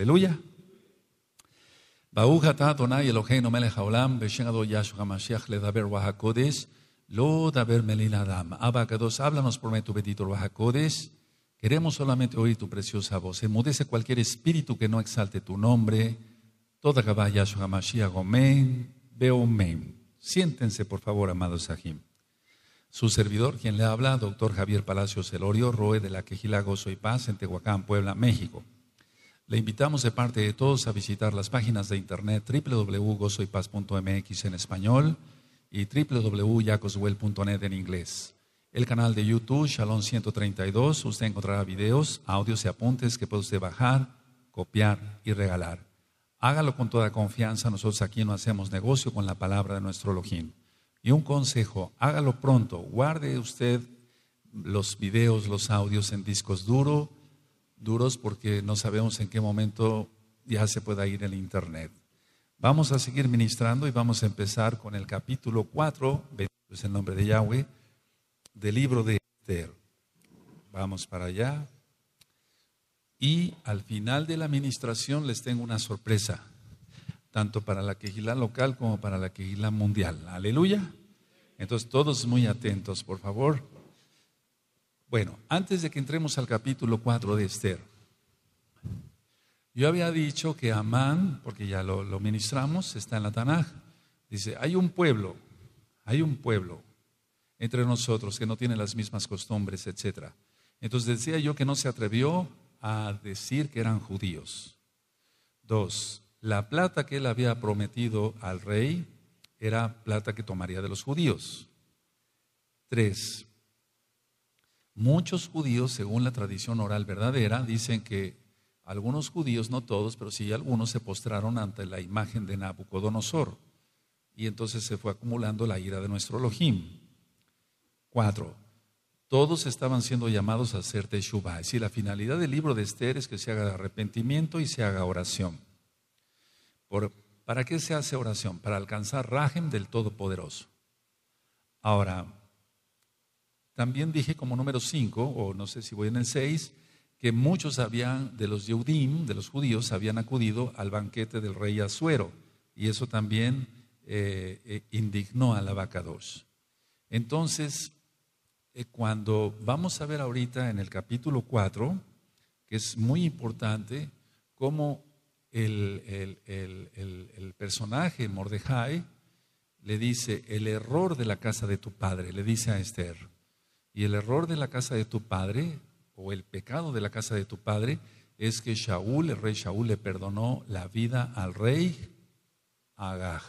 Aleluya. Baruch atah Adonai Eloheinu melech haolam b'shem Adonai Yahshua HaMashiach ledaber Ruach HaKodesh lo daber melil adam. Abba Kadosh, háblanos por medio de tu bendito Ruach HaKodesh. Queremos solamente oír tu preciosa voz. Enmudece cualquier espíritu que no exalte tu nombre. Toda Gabá Yahshua HaMashiach, Omen, Beomen. Siéntense, por favor, amados Sahim. Su servidor, quien le habla, doctor Javier Palacios Elorio, Roe de la Quejilá Gozo y Paz, en Tehuacán, Puebla, México. Le invitamos de parte de todos a visitar las páginas de internet www.gozoypaz.mx en español y www.jacoswell.net en inglés. El canal de YouTube, Shalom 132, usted encontrará videos, audios y apuntes que puede usted bajar, copiar y regalar. Hágalo con toda confianza, nosotros aquí no hacemos negocio con la palabra de nuestro Elohim. Y un consejo, hágalo pronto, guarde usted los videos, los audios en discos duros porque no sabemos en qué momento ya se pueda ir el internet. Vamos a seguir ministrando y vamos a empezar con el capítulo 4, bendito es el nombre de Yahweh, del libro de Esther. Vamos para allá. Y al final de la ministración les tengo una sorpresa, tanto para la Quejilá local como para la Quejilá mundial. Aleluya. Entonces todos muy atentos, por favor. Bueno, antes de que entremos al capítulo 4 de Esther, yo había dicho que Amán, porque ya lo ministramos, está en la Tanaj, dice, hay un pueblo entre nosotros que no tiene las mismas costumbres, etc. Entonces decía yo que no se atrevió a decir que eran judíos. 2, la plata que él había prometido al rey era plata que tomaría de los judíos. 3, muchos judíos, según la tradición oral verdadera, dicen que algunos judíos, no todos, pero sí algunos se postraron ante la imagen de Nabucodonosor. Y entonces se fue acumulando la ira de nuestro Elohim. 4, todos estaban siendo llamados a hacer teshuvah. Es decir, la finalidad del libro de Esther es que se haga arrepentimiento y se haga oración. ¿Para qué se hace oración? Para alcanzar Rahem del Todopoderoso. Ahora, también dije como número 5, o no sé si voy en el 6, que muchos de los Yehudim, de los judíos, habían acudido al banquete del rey Asuero. Y eso también indignó al Abacadosh. Entonces, cuando vamos a ver ahorita en el capítulo 4, que es muy importante, cómo el personaje Mordejai le dice, el error de la casa de tu padre, le dice a Esther, y el error de la casa de tu padre, o el pecado de la casa de tu padre, es que Shaul, el rey Shaul, le perdonó la vida al rey Agag.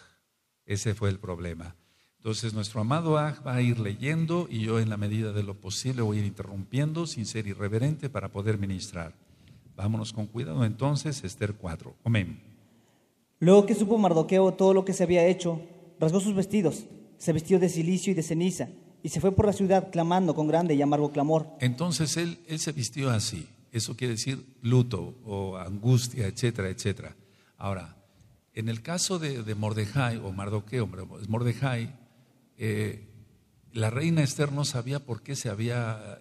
Ese fue el problema. Entonces nuestro amado Agag va a ir leyendo y yo en la medida de lo posible voy a ir interrumpiendo sin ser irreverente para poder ministrar. Vámonos con cuidado entonces, Esther 4. Amén. Luego que supo Mardoqueo todo lo que se había hecho, rasgó sus vestidos, se vistió de cilicio y de ceniza, y se fue por la ciudad clamando con grande y amargo clamor. Entonces él se vistió así. Eso quiere decir luto o angustia, etcétera, etcétera. Ahora, en el caso de Mordejai o Mardoqueo, Mordejai, la reina Esther no sabía por qué se había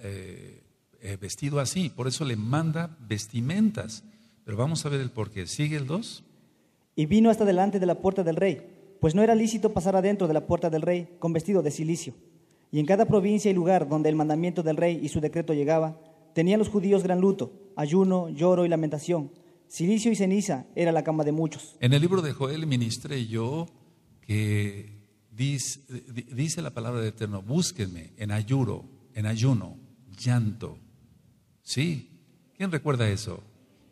vestido así, por eso le manda vestimentas. Pero vamos a ver el porqué. ¿Sigue el 2? Y vino hasta delante de la puerta del rey, pues no era lícito pasar adentro de la puerta del rey con vestido de cilicio. Y en cada provincia y lugar donde el mandamiento del rey y su decreto llegaba, tenían los judíos gran luto, ayuno, lloro y lamentación. Cilicio y ceniza era la cama de muchos. En el libro de Joel ministré yo que dice la palabra del Eterno, búsquenme en ayuno, llanto. ¿Sí? ¿Quién recuerda eso?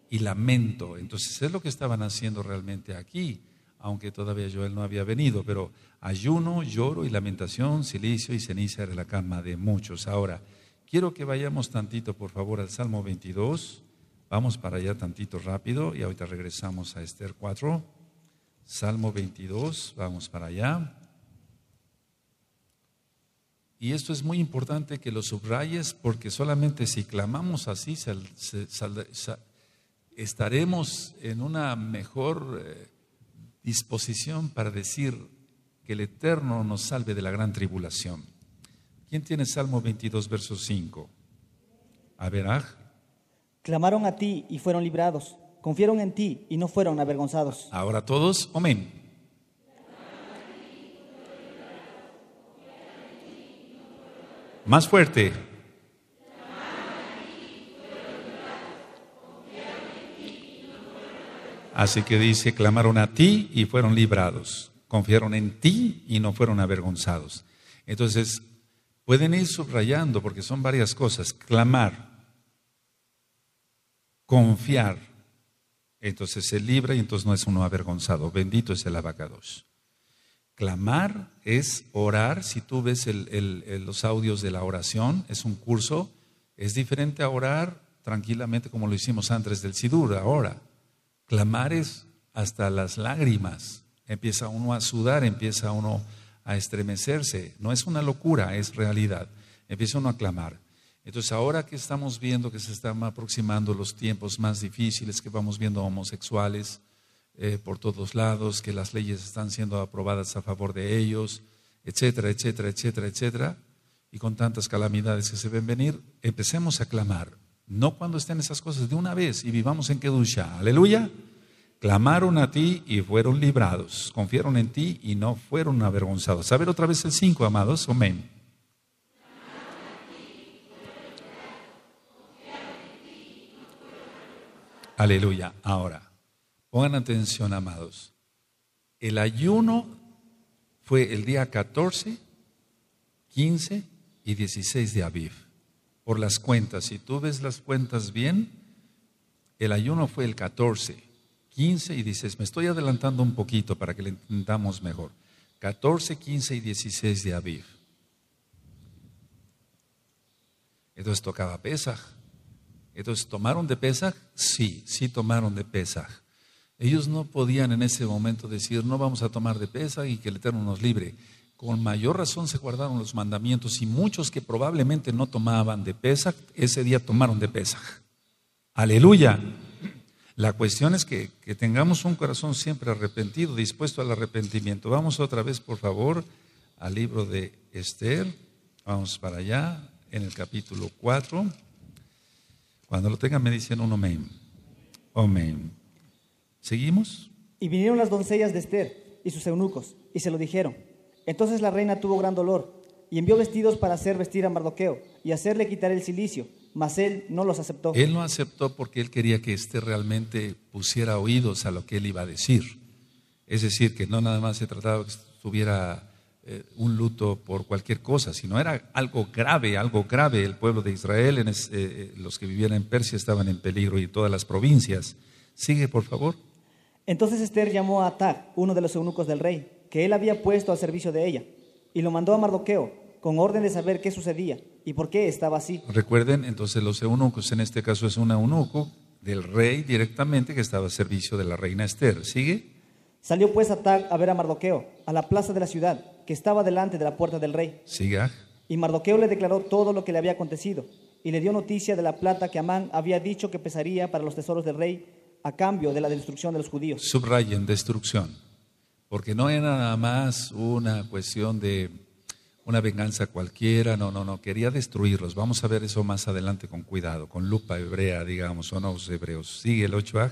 Y lamento. Entonces es lo que estaban haciendo realmente aquí, aunque todavía Joel no había venido, pero ayuno, lloro y lamentación, cilicio y ceniza era la cama de muchos. Ahora, quiero que vayamos tantito, por favor, al Salmo 22. Vamos para allá tantito rápido y ahorita regresamos a Esther 4. Salmo 22, vamos para allá. Y esto es muy importante que lo subrayes porque solamente si clamamos así estaremos en una mejor disposición para decir que el Eterno nos salve de la gran tribulación. ¿Quién tiene Salmo 22, verso 5? A ver, Clamaron a ti y fueron librados. confiaron en ti y no fueron avergonzados. Ahora todos, amén. Más fuerte. Así que dice, clamaron a ti y fueron librados. Confiaron en ti y no fueron avergonzados. Entonces, pueden ir subrayando porque son varias cosas. Clamar, confiar, entonces se libra y entonces no es uno avergonzado. Bendito es el abacados. Clamar es orar. Si tú ves los audios de la oración, es un curso. Es diferente a orar tranquilamente como lo hicimos antes del Sidur. Ahora, clamar es hasta las lágrimas. Empieza uno a sudar, empieza uno a estremecerse. No es una locura, es realidad. Empieza uno a clamar. Entonces ahora que estamos viendo que se están aproximando los tiempos más difíciles, que vamos viendo homosexuales por todos lados, que las leyes están siendo aprobadas a favor de ellos, etcétera, etcétera, etcétera, etcétera, y con tantas calamidades que se ven venir, empecemos a clamar. No cuando estén esas cosas, de una vez, y vivamos en Kedusha. Aleluya. Clamaron a ti y fueron librados. Confiaron en ti y no fueron avergonzados. A ver otra vez el 5, amados. Amén. Aleluya. Ahora, pongan atención, amados. El ayuno fue el día 14, 15 y 16 de Aviv. Por las cuentas, si tú ves las cuentas bien, el ayuno fue el 14, 15 y 16. Me estoy adelantando un poquito para que lo entendamos mejor. 14, 15 y 16 de Aviv. Entonces tocaba Pesaj. Entonces, ¿tomaron de Pesaj? Sí, sí tomaron de Pesaj. Ellos no podían en ese momento decir, no vamos a tomar de Pesaj y que el Eterno nos libre. Con mayor razón se guardaron los mandamientos y muchos que probablemente no tomaban de Pesaj, ese día tomaron de Pesaj. Aleluya. La cuestión es que tengamos un corazón siempre arrepentido, dispuesto al arrepentimiento. Vamos otra vez, por favor, al libro de Esther. Vamos para allá, en el capítulo 4. Cuando lo tengan me dicen un amén. Amén. ¿Seguimos? Y vinieron las doncellas de Esther y sus eunucos, y se lo dijeron. Entonces la reina tuvo gran dolor, y envió vestidos para hacer vestir a Mardoqueo, y hacerle quitar el cilicio, mas él no los aceptó. Él no aceptó porque él quería que Esther realmente pusiera oídos a lo que él iba a decir. Es decir, que no nada más se trataba de que tuviera un luto por cualquier cosa, sino era algo grave, algo grave. El pueblo de Israel, los que vivían en Persia estaban en peligro y todas las provincias. Sigue, por favor. Entonces Esther llamó a Atag, uno de los eunucos del rey, que él había puesto al servicio de ella, y lo mandó a Mardoqueo, con orden de saber qué sucedía y por qué estaba así. Recuerden, entonces los eunucos, en este caso es un eunuco del rey directamente que estaba a servicio de la reina Esther. ¿Sigue? Salió pues Atag a ver a Mardoqueo, a la plaza de la ciudad, que estaba delante de la puerta del rey. Siga. Y Mardoqueo le declaró todo lo que le había acontecido, y le dio noticia de la plata que Amán había dicho que pesaría para los tesoros del rey, a cambio de la destrucción de los judíos. Subrayen, destrucción. Porque no era nada más una cuestión de una venganza cualquiera, no, quería destruirlos. Vamos a ver eso más adelante con cuidado, con lupa hebrea, digamos, o no los hebreos. Sigue el 8.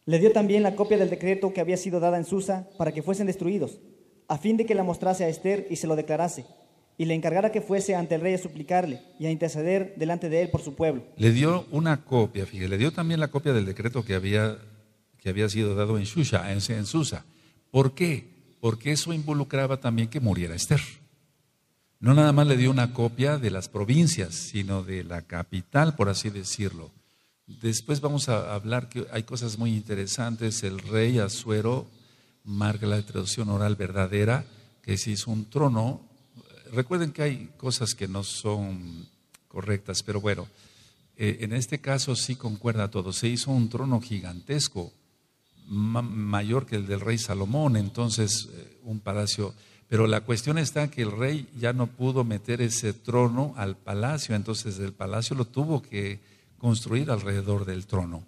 Le dio también la copia del decreto que había sido dada en Susa para que fuesen destruidos, a fin de que la mostrase a Esther y se lo declarase, y le encargara que fuese ante el rey a suplicarle y a interceder delante de él por su pueblo. Le dio una copia, fíjate, le dio también la copia del decreto que había sido dado en Susa. ¿Por qué? Porque eso involucraba también que muriera Esther. No nada más le dio una copia de las provincias, sino de la capital, por así decirlo. Después vamos a hablar que hay cosas muy interesantes. El rey Asuero marca la traducción oral verdadera, que se hizo un trono. Recuerden que hay cosas que no son correctas, pero bueno, en este caso sí concuerda todo. Se hizo un trono gigantesco, mayor que el del rey Salomón, entonces un palacio. Pero la cuestión está que el rey ya no pudo meter ese trono al palacio, entonces el palacio lo tuvo que construir alrededor del trono.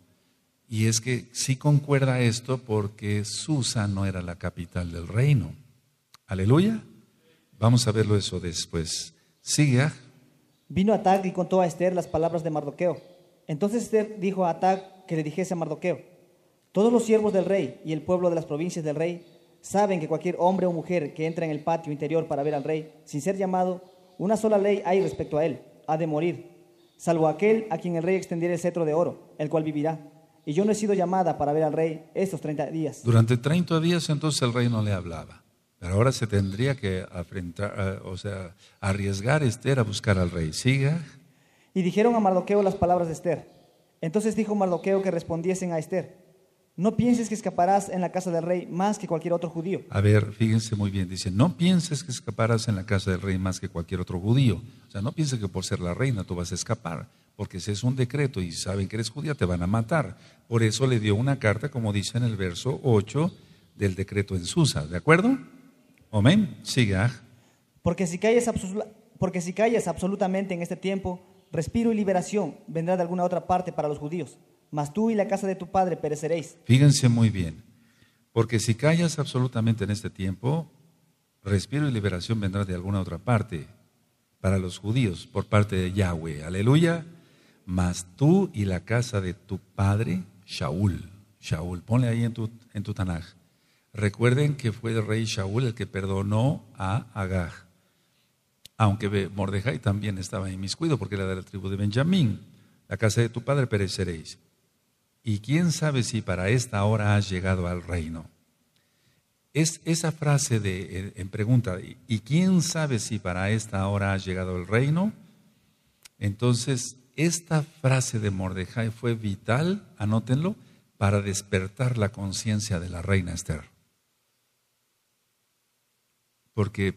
Y es que sí concuerda esto porque Susa no era la capital del reino. Aleluya. Vamos a verlo eso después. Sigue. Vino Atag y contó a Esther las palabras de Mardoqueo. Entonces Esther dijo a Atag que le dijese a Mardoqueo: Todos los siervos del rey y el pueblo de las provincias del rey saben que cualquier hombre o mujer que entra en el patio interior para ver al rey, sin ser llamado, una sola ley hay respecto a él: ha de morir, salvo aquel a quien el rey extendiera el cetro de oro, el cual vivirá. Y yo no he sido llamada para ver al rey estos 30 días. Durante 30 días entonces el rey no le hablaba. Pero ahora se tendría que arriesgar Esther a buscar al rey. Siga. Y dijeron a Mardoqueo las palabras de Esther. Entonces dijo Mardoqueo que respondiesen a Esther: no pienses que escaparás en la casa del rey más que cualquier otro judío. A ver, fíjense muy bien, dice, no pienses que escaparás en la casa del rey más que cualquier otro judío. O sea, no pienses que por ser la reina tú vas a escapar, porque ese es un decreto y saben que eres judía, te van a matar. Por eso le dio una carta, como dice en el verso 8 del decreto en Susa, ¿de acuerdo? Amén. Siga. Porque si callas absolutamente en este tiempo, respiro y liberación vendrá de alguna otra parte para los judíos. Mas tú y la casa de tu padre pereceréis. Fíjense muy bien, porque si callas absolutamente en este tiempo, respiro y liberación vendrá de alguna otra parte para los judíos, por parte de Yahweh. Aleluya. Mas tú y la casa de tu padre, Shaul, ponle ahí en tu Tanaj. Recuerden que fue el rey Shaul el que perdonó a Agag, aunque Mordejai también estaba inmiscuido porque era de la tribu de Benjamín. La casa de tu padre pereceréis. Y quién sabe si para esta hora has llegado al reino. Es esa frase en pregunta, ¿y quién sabe si para esta hora has llegado al reino? Entonces, esta frase de Mordejai fue vital, anótenlo, para despertar la conciencia de la reina Esther. Porque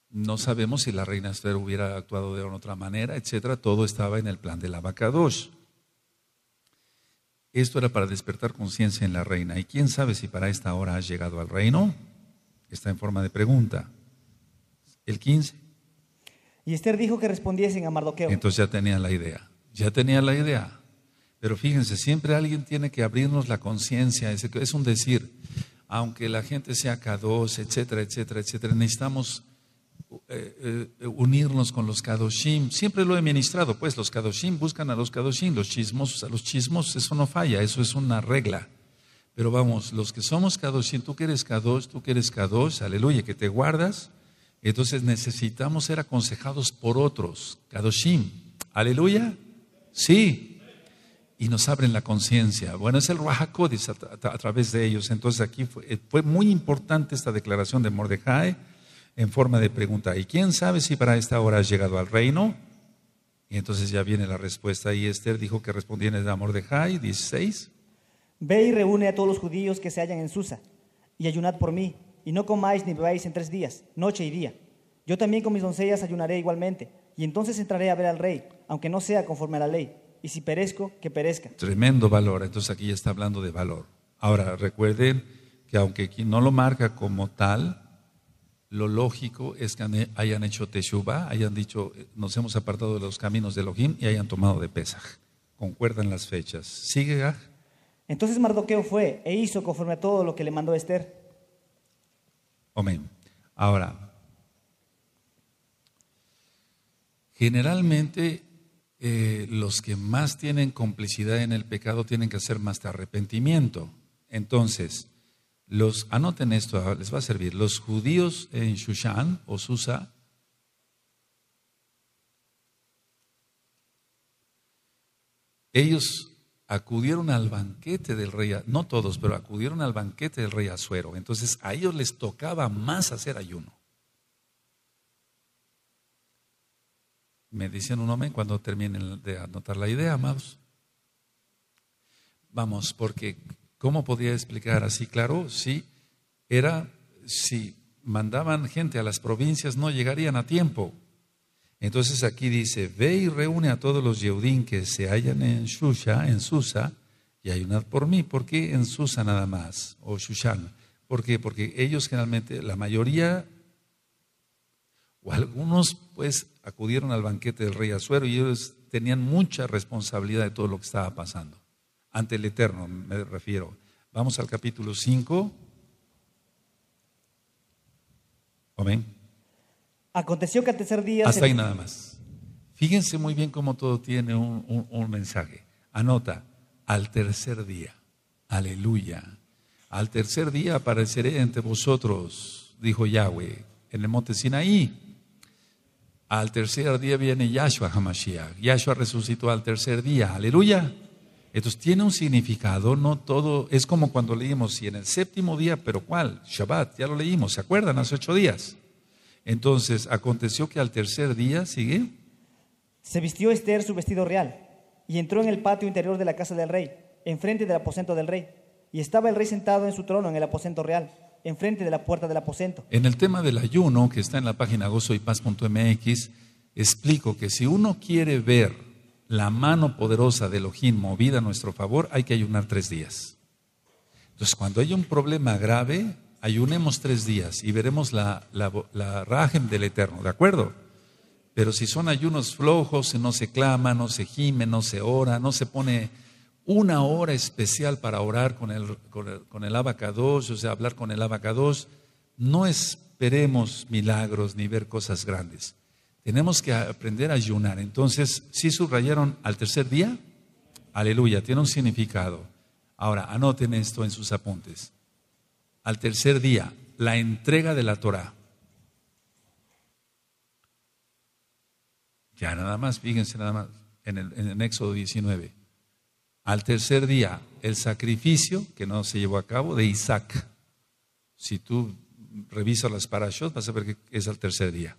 no sabemos si la reina Esther hubiera actuado de otra manera, etcétera. Todo estaba en el plan del Abacadosh. Esto era para despertar conciencia en la reina. ¿Y quién sabe si para esta hora has llegado al reino? Está en forma de pregunta. El 15. Y Esther dijo que respondiesen a Mardoqueo. Entonces ya tenían la idea. Pero fíjense, siempre alguien tiene que abrirnos la conciencia. Es un decir, aunque la gente sea Kadosh, etcétera, etcétera, etcétera, necesitamos unirnos con los Kadoshim. Siempre lo he ministrado, pues los Kadoshim buscan a los Kadoshim, los chismosos a los chismosos, eso no falla, eso es una regla. Pero vamos, los que somos Kadoshim, tú que eres Kadosh, aleluya, que te guardas, entonces necesitamos ser aconsejados por otros, Kadoshim, aleluya, sí, y nos abren la conciencia. Bueno, es el Ruach HaKodesh a través de ellos. Entonces aquí fue muy importante esta declaración de Mordejai en forma de pregunta. ¿Y quién sabe si para esta hora has llegado al reino? Y entonces ya viene la respuesta. Y Esther dijo que respondieron a Mordejai, 16. Ve y reúne a todos los judíos que se hallan en Susa, y ayunad por mí, y no comáis ni bebáis en 3 días, noche y día. Yo también con mis doncellas ayunaré igualmente, y entonces entraré a ver al rey, aunque no sea conforme a la ley. Y si perezco, que perezca. Tremendo valor. Entonces aquí ya está hablando de valor. Ahora recuerden que aunque aquí no lo marca como tal, lo lógico es que hayan hecho teshuvah, hayan dicho, nos hemos apartado de los caminos de Elohim y hayan tomado de Pesaj. Concuerdan las fechas. Sigue, Gaj. Entonces Mardoqueo fue e hizo conforme a todo lo que le mandó Esther. Amén. Ahora, generalmente los que más tienen complicidad en el pecado tienen que hacer más de arrepentimiento. Entonces, anoten esto, les va a servir. Los judíos en Shushan o Susa, ellos acudieron al banquete del rey, no todos, pero acudieron al banquete del rey Asuero. Entonces a ellos les tocaba más hacer ayuno. Me dicen un amén cuando terminen de anotar la idea, amados. Vamos, porque ¿cómo podía explicar así? Claro, si mandaban gente a las provincias no llegarían a tiempo. Entonces aquí dice, ve y reúne a todos los Yehudim que se hallan en Susa, y ayunad por mí. ¿Por qué en Susa nada más? O Shushan. ¿Por qué? Porque ellos generalmente, la mayoría, o algunos pues acudieron al banquete del rey Asuero y ellos tenían mucha responsabilidad de todo lo que estaba pasando. Ante el Eterno me refiero. Vamos al capítulo 5. Amén. Aconteció que al tercer día... Hasta ahí nada más. Fíjense muy bien cómo todo tiene un mensaje. Anota, al tercer día. Aleluya. Al tercer día apareceré entre vosotros, dijo Yahweh, en el monte Sinaí. Al tercer día viene Yahshua HaMashiach. Yahshua resucitó al tercer día. Aleluya. Entonces tiene un significado, no todo, es como cuando leímos, si en el séptimo día, pero ¿cuál? Shabbat, ya lo leímos, ¿se acuerdan? Hace 8 días. Entonces, aconteció que al tercer día, ¿sigue? Se vistió Esther su vestido real y entró en el patio interior de la casa del rey, enfrente del aposento del rey. Y estaba el rey sentado en su trono en el aposento real, enfrente de la puerta del aposento. En el tema del ayuno, que está en la página gozoypaz.mx, explico que si uno quiere ver la mano poderosa de Elohim movida a nuestro favor, hay que ayunar 3 días. Entonces, cuando hay un problema grave, ayunemos 3 días y veremos la rajem del Eterno, ¿de acuerdo? Pero si son ayunos flojos, no se clama, no se gime, no se ora, no se pone una hora especial para orar con el abacados, o sea, hablar con el abacados, no esperemos milagros ni ver cosas grandes. Tenemos que aprender a ayunar. Entonces, ¿sí subrayaron al tercer día? Aleluya, tiene un significado. Ahora, anoten esto en sus apuntes. Al tercer día, la entrega de la Torah. Ya nada más, fíjense nada más, en Éxodo 19. Al tercer día, el sacrificio que no se llevó a cabo de Isaac. Si tú revisas las parashot, vas a ver que es al tercer día.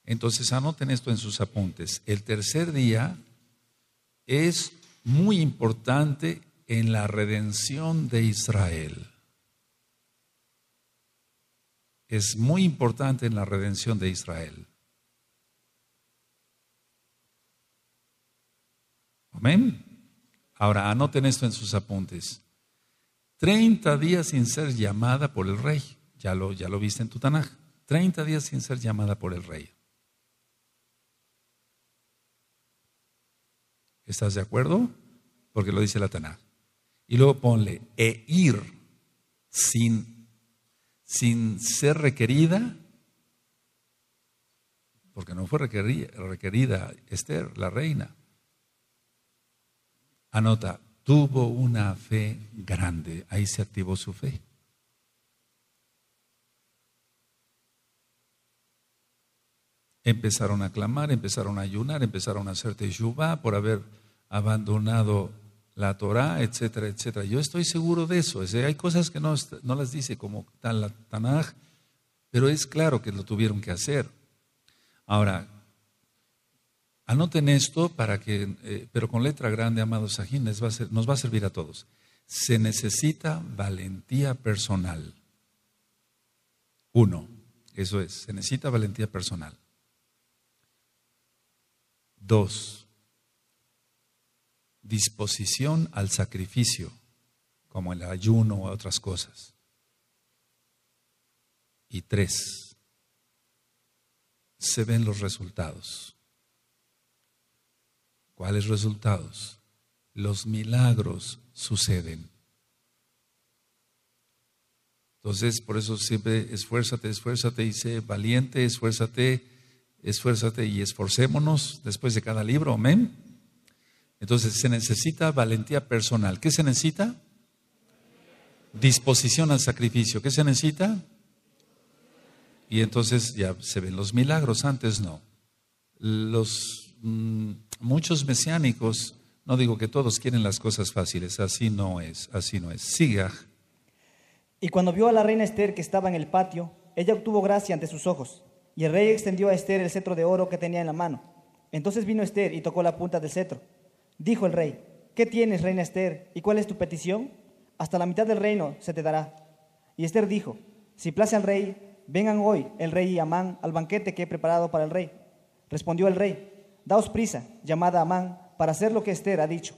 Entonces anoten esto en sus apuntes. El tercer día es muy importante en la redención de Israel. Es muy importante en la redención de Israel. Amén. Ahora anoten esto en sus apuntes. 30 días sin ser llamada por el rey. Ya lo viste en tu Tanaj. 30 días sin ser llamada por el rey. ¿Estás de acuerdo? Porque lo dice la Tanaj. Y luego ponle, ir sin ser requerida, porque no fue requerida Esther, la reina. Anota, tuvo una fe grande, ahí se activó su fe. Empezaron a clamar, empezaron a ayunar, empezaron a hacer teshuvá por haber abandonado la Torah, etcétera, etcétera. Yo estoy seguro de eso. Hay cosas que no las dice como tal la Tanaj, pero es claro que lo tuvieron que hacer. Ahora, anoten esto para que, pero con letra grande, amados Sajín, nos va a servir a todos. Se necesita valentía personal. 1, eso es, se necesita valentía personal. 2, disposición al sacrificio, como el ayuno o otras cosas. Y 3, se ven los resultados. ¿Cuáles resultados? Los milagros suceden. Entonces, por eso siempre esfuérzate y sé valiente, esfuérzate y esforcémonos después de cada libro, amén. Entonces se necesita valentía personal. ¿Qué se necesita? Disposición al sacrificio. ¿Qué se necesita? Y entonces ya se ven los milagros, antes no. Muchos mesiánicos, no digo que todos quieren las cosas fáciles, así no es. Siga. Y cuando vio a la reina Esther que estaba en el patio, ella obtuvo gracia ante sus ojos. Y el rey extendió a Esther el cetro de oro que tenía en la mano. Entonces vino Esther y tocó la punta del cetro. Dijo el rey, ¿qué tienes, reina Esther? ¿Y cuál es tu petición? Hasta la mitad del reino se te dará. Y Esther dijo, si place al rey, vengan hoy el rey y Amán al banquete que he preparado para el rey. Respondió el rey, daos prisa, llamad a Amán, para hacer lo que Esther ha dicho.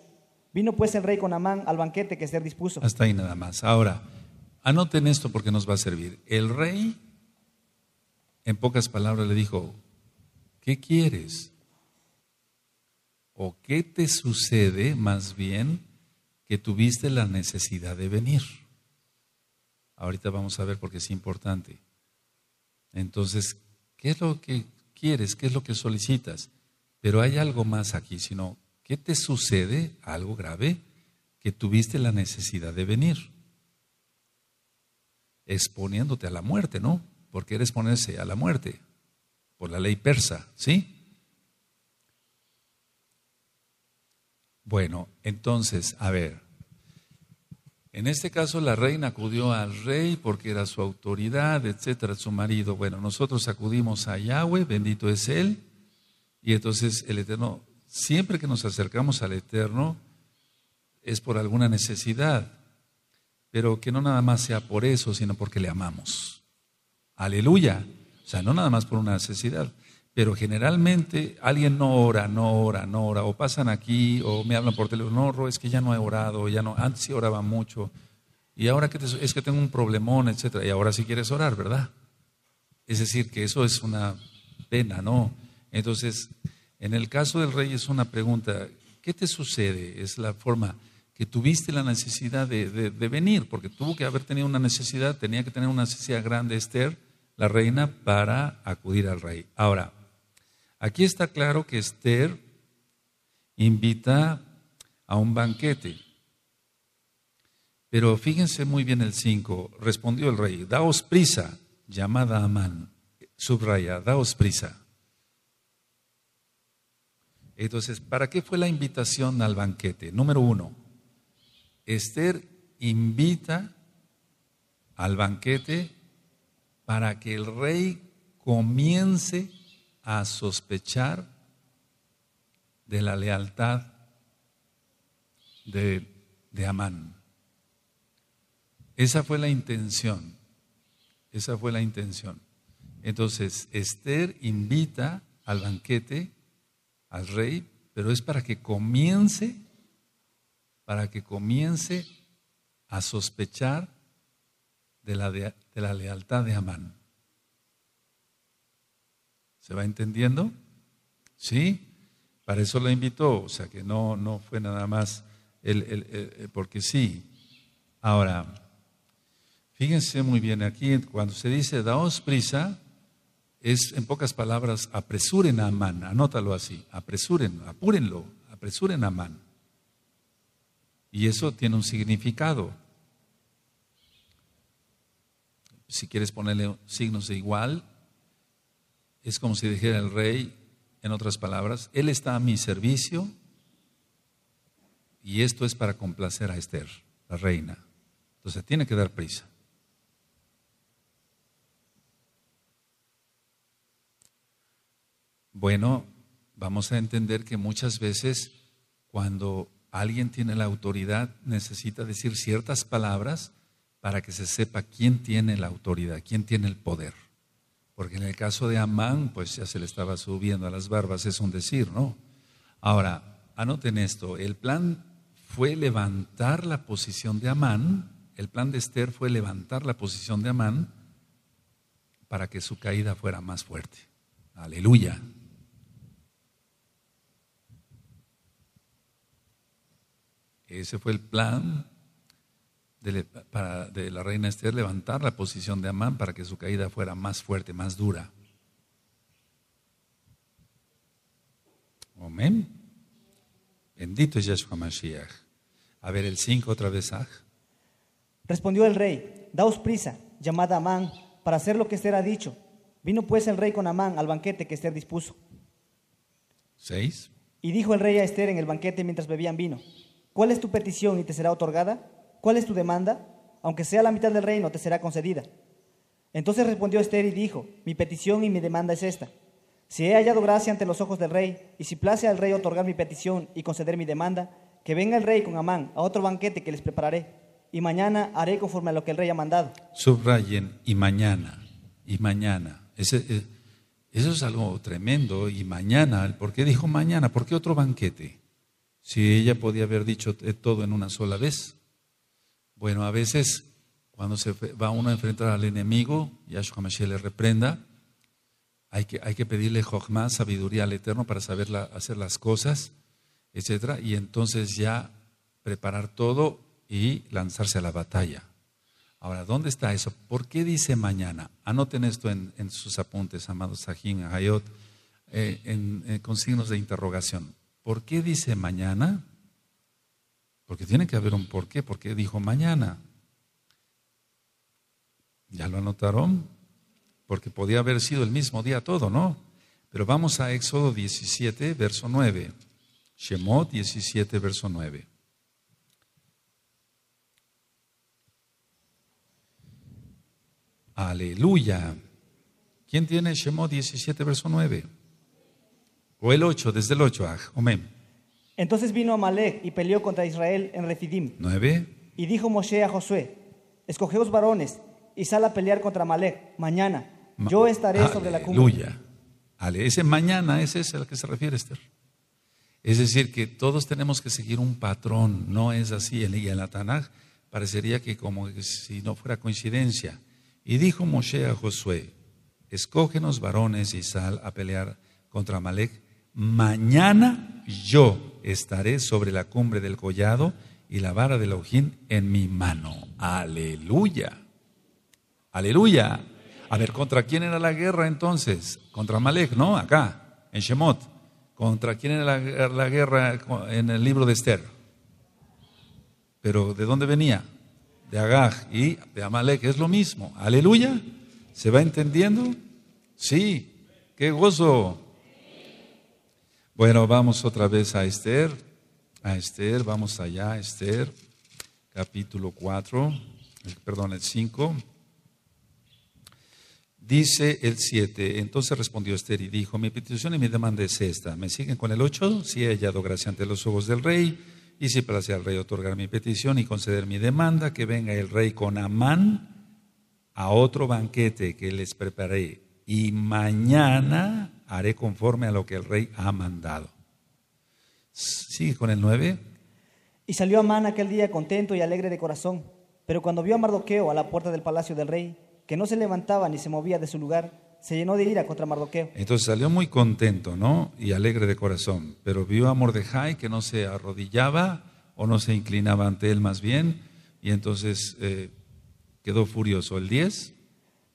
Vino pues el rey con Amán al banquete que Esther dispuso. Hasta ahí nada más. Ahora, anoten esto porque nos va a servir. El rey, en pocas palabras, le dijo, ¿qué quieres? ¿O qué te sucede más bien que tuviste la necesidad de venir? Ahorita vamos a ver porque es importante. Entonces, ¿qué es lo que quieres? ¿Qué es lo que solicitas? Pero hay algo más aquí, sino, ¿Qué te sucede? Algo grave, que tuviste la necesidad de venir, exponiéndote a la muerte, ¿no? Porque eres ponerse a la muerte por la ley persa, ¿sí? Bueno, entonces, a ver, en este caso la reina acudió al rey porque era su autoridad, etcétera, su marido. Bueno, nosotros acudimos a Yahweh, bendito es Él, y entonces el Eterno, siempre que nos acercamos al Eterno, es por alguna necesidad, pero que no nada más sea por eso, sino porque le amamos. Aleluya. O sea, no nada más por una necesidad. Pero generalmente alguien no ora, o pasan aquí, o me hablan por teléfono, no, Ro, es que ya no he orado, ya no, antes sí oraba mucho, y ahora es que tengo un problemón, etcétera, y ahora sí quieres orar, ¿verdad? Es decir, que eso es una pena, ¿no? Entonces, en el caso del rey es una pregunta, ¿qué te sucede? Es la forma que tuviste la necesidad de venir, porque tuvo que haber tenido una necesidad, tenía que tener una necesidad grande Esther, la reina, para acudir al rey. Ahora, aquí está claro que Esther invita a un banquete. Pero fíjense muy bien el 5. Respondió el rey: daos prisa, llamad a Amán. Subraya, daos prisa. Entonces, ¿para qué fue la invitación al banquete? Número 1, Esther invita al banquete para que el rey comience a sospechar de la lealtad de Amán. Esa fue la intención. Esa fue la intención. Entonces, Esther invita al banquete al rey, pero es para que comience a sospechar de la lealtad de Amán. ¿Se va entendiendo? ¿Sí? Para eso la invitó, o sea que no fue nada más porque sí. Ahora, fíjense muy bien aquí, cuando se dice daos prisa, es en pocas palabras, apresuren a Amán, anótalo así, apúrenlo, apresuren a Amán. Y eso tiene un significado. Si quieres ponerle signos de igual, es como si dijera el rey, en otras palabras, él está a mi servicio y esto es para complacer a Esther, la reina. Entonces tiene que dar prisa. Bueno, vamos a entender que muchas veces cuando alguien tiene la autoridad necesita decir ciertas palabras para que se sepa quién tiene la autoridad, quién tiene el poder. Porque en el caso de Amán, pues ya se le estaba subiendo a las barbas, es un decir, ¿no? Ahora, anoten esto, el plan fue levantar la posición de Amán, el plan de Esther fue levantar la posición de Amán para que su caída fuera más fuerte. Aleluya. Ese fue el plan de la reina Esther, levantar la posición de Amán para que su caída fuera más fuerte, más dura. Amén. Bendito es Yahshua Mashiach. A ver, el 5 otra vez. Respondió el rey: daos prisa, llamad a Amán para hacer lo que Esther ha dicho. Vino pues el rey con Amán al banquete que Esther dispuso. 6. Y dijo el rey a Esther en el banquete mientras bebían vino: ¿cuál es tu petición y te será otorgada? ¿Cuál es tu demanda? Aunque sea la mitad del reino, te será concedida. Entonces respondió Esther y dijo: mi petición y mi demanda es esta. Si he hallado gracia ante los ojos del rey, y si place al rey otorgar mi petición y conceder mi demanda, que venga el rey con Amán a otro banquete que les prepararé, y mañana haré conforme a lo que el rey ha mandado. Subrayen, y mañana. Eso es algo tremendo, y mañana. ¿Por qué dijo mañana? ¿Por qué otro banquete? Si ella podía haber dicho todo en una sola vez. Bueno, a veces cuando se va uno a enfrentar al enemigo, Yahshua Mashiach le reprenda, hay que pedirle jochma, sabiduría al Eterno para saber hacer las cosas, etcétera, y entonces ya preparar todo y lanzarse a la batalla. Ahora, ¿dónde está eso? ¿Por qué dice mañana? Anoten esto en sus apuntes, amados Sajín, Hayot, con signos de interrogación. ¿Por qué dice mañana? Porque tiene que haber un por qué. ¿Por qué dijo mañana? ¿Ya lo anotaron? Porque podía haber sido el mismo día todo, ¿no? Pero vamos a Éxodo 17, verso 9. Shemot 17, verso 9. Aleluya. ¿Quién tiene Shemot 17, verso 9? O el 8, desde el 8. Amén. Entonces vino Amalek y peleó contra Israel en Refidim. 9. Y dijo Moshe a Josué: escogeos varones y sal a pelear contra Amalek mañana. Yo estaré sobre la cumbre. Aleluya. Ese mañana, ese es al que se refiere Esther. Es decir, que todos tenemos que seguir un patrón, no es así. Y en la Tanaj parecería que como si no fuera coincidencia. Y dijo Moshe a Josué: escógenos varones y sal a pelear contra Amalek. Mañana yo estaré sobre la cumbre del collado y la vara del ojín en mi mano. Aleluya. Aleluya. A ver, ¿contra quién era la guerra entonces? Contra Amalek, ¿no? Acá, en Shemot. ¿Contra quién era la guerra en el libro de Esther? Pero ¿de dónde venía? De Agag y de Amalek, es lo mismo. Aleluya. ¿Se va entendiendo? Sí. ¡Qué gozo! Bueno, vamos otra vez a Esther. Vamos allá, Esther, capítulo 4, el 5. Dice el 7, entonces respondió Esther y dijo: mi petición y mi demanda es esta. ¿Me siguen con el 8? Si he hallado gracia ante los ojos del rey, y si place al rey otorgar mi petición y conceder mi demanda, que venga el rey con Amán a otro banquete que les preparé, y mañana haré conforme a lo que el rey ha mandado. Sigue con el 9. Y salió Amán aquel día contento y alegre de corazón, pero cuando vio a Mardoqueo a la puerta del palacio del rey, que no se levantaba ni se movía de su lugar, se llenó de ira contra Mardoqueo. Entonces salió muy contento, ¿no? Y alegre de corazón, pero vio a Mordejai que no se arrodillaba o no se inclinaba ante él más bien, y entonces quedó furioso. El 10.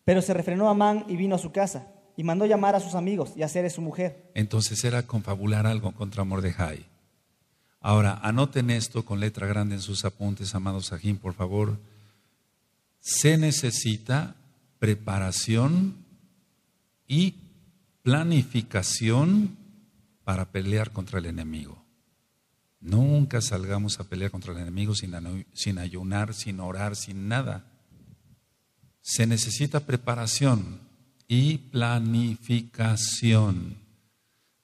Pero se refrenó Amán y vino a su casa, y mandó llamar a sus amigos y a Zeres su mujer. Entonces era confabular algo contra Mordejai. Ahora, anoten esto con letra grande en sus apuntes, amados Sajín, por favor. Se necesita preparación y planificación para pelear contra el enemigo. Nunca salgamos a pelear contra el enemigo sin ayunar, sin orar, sin nada. Se necesita preparación y planificación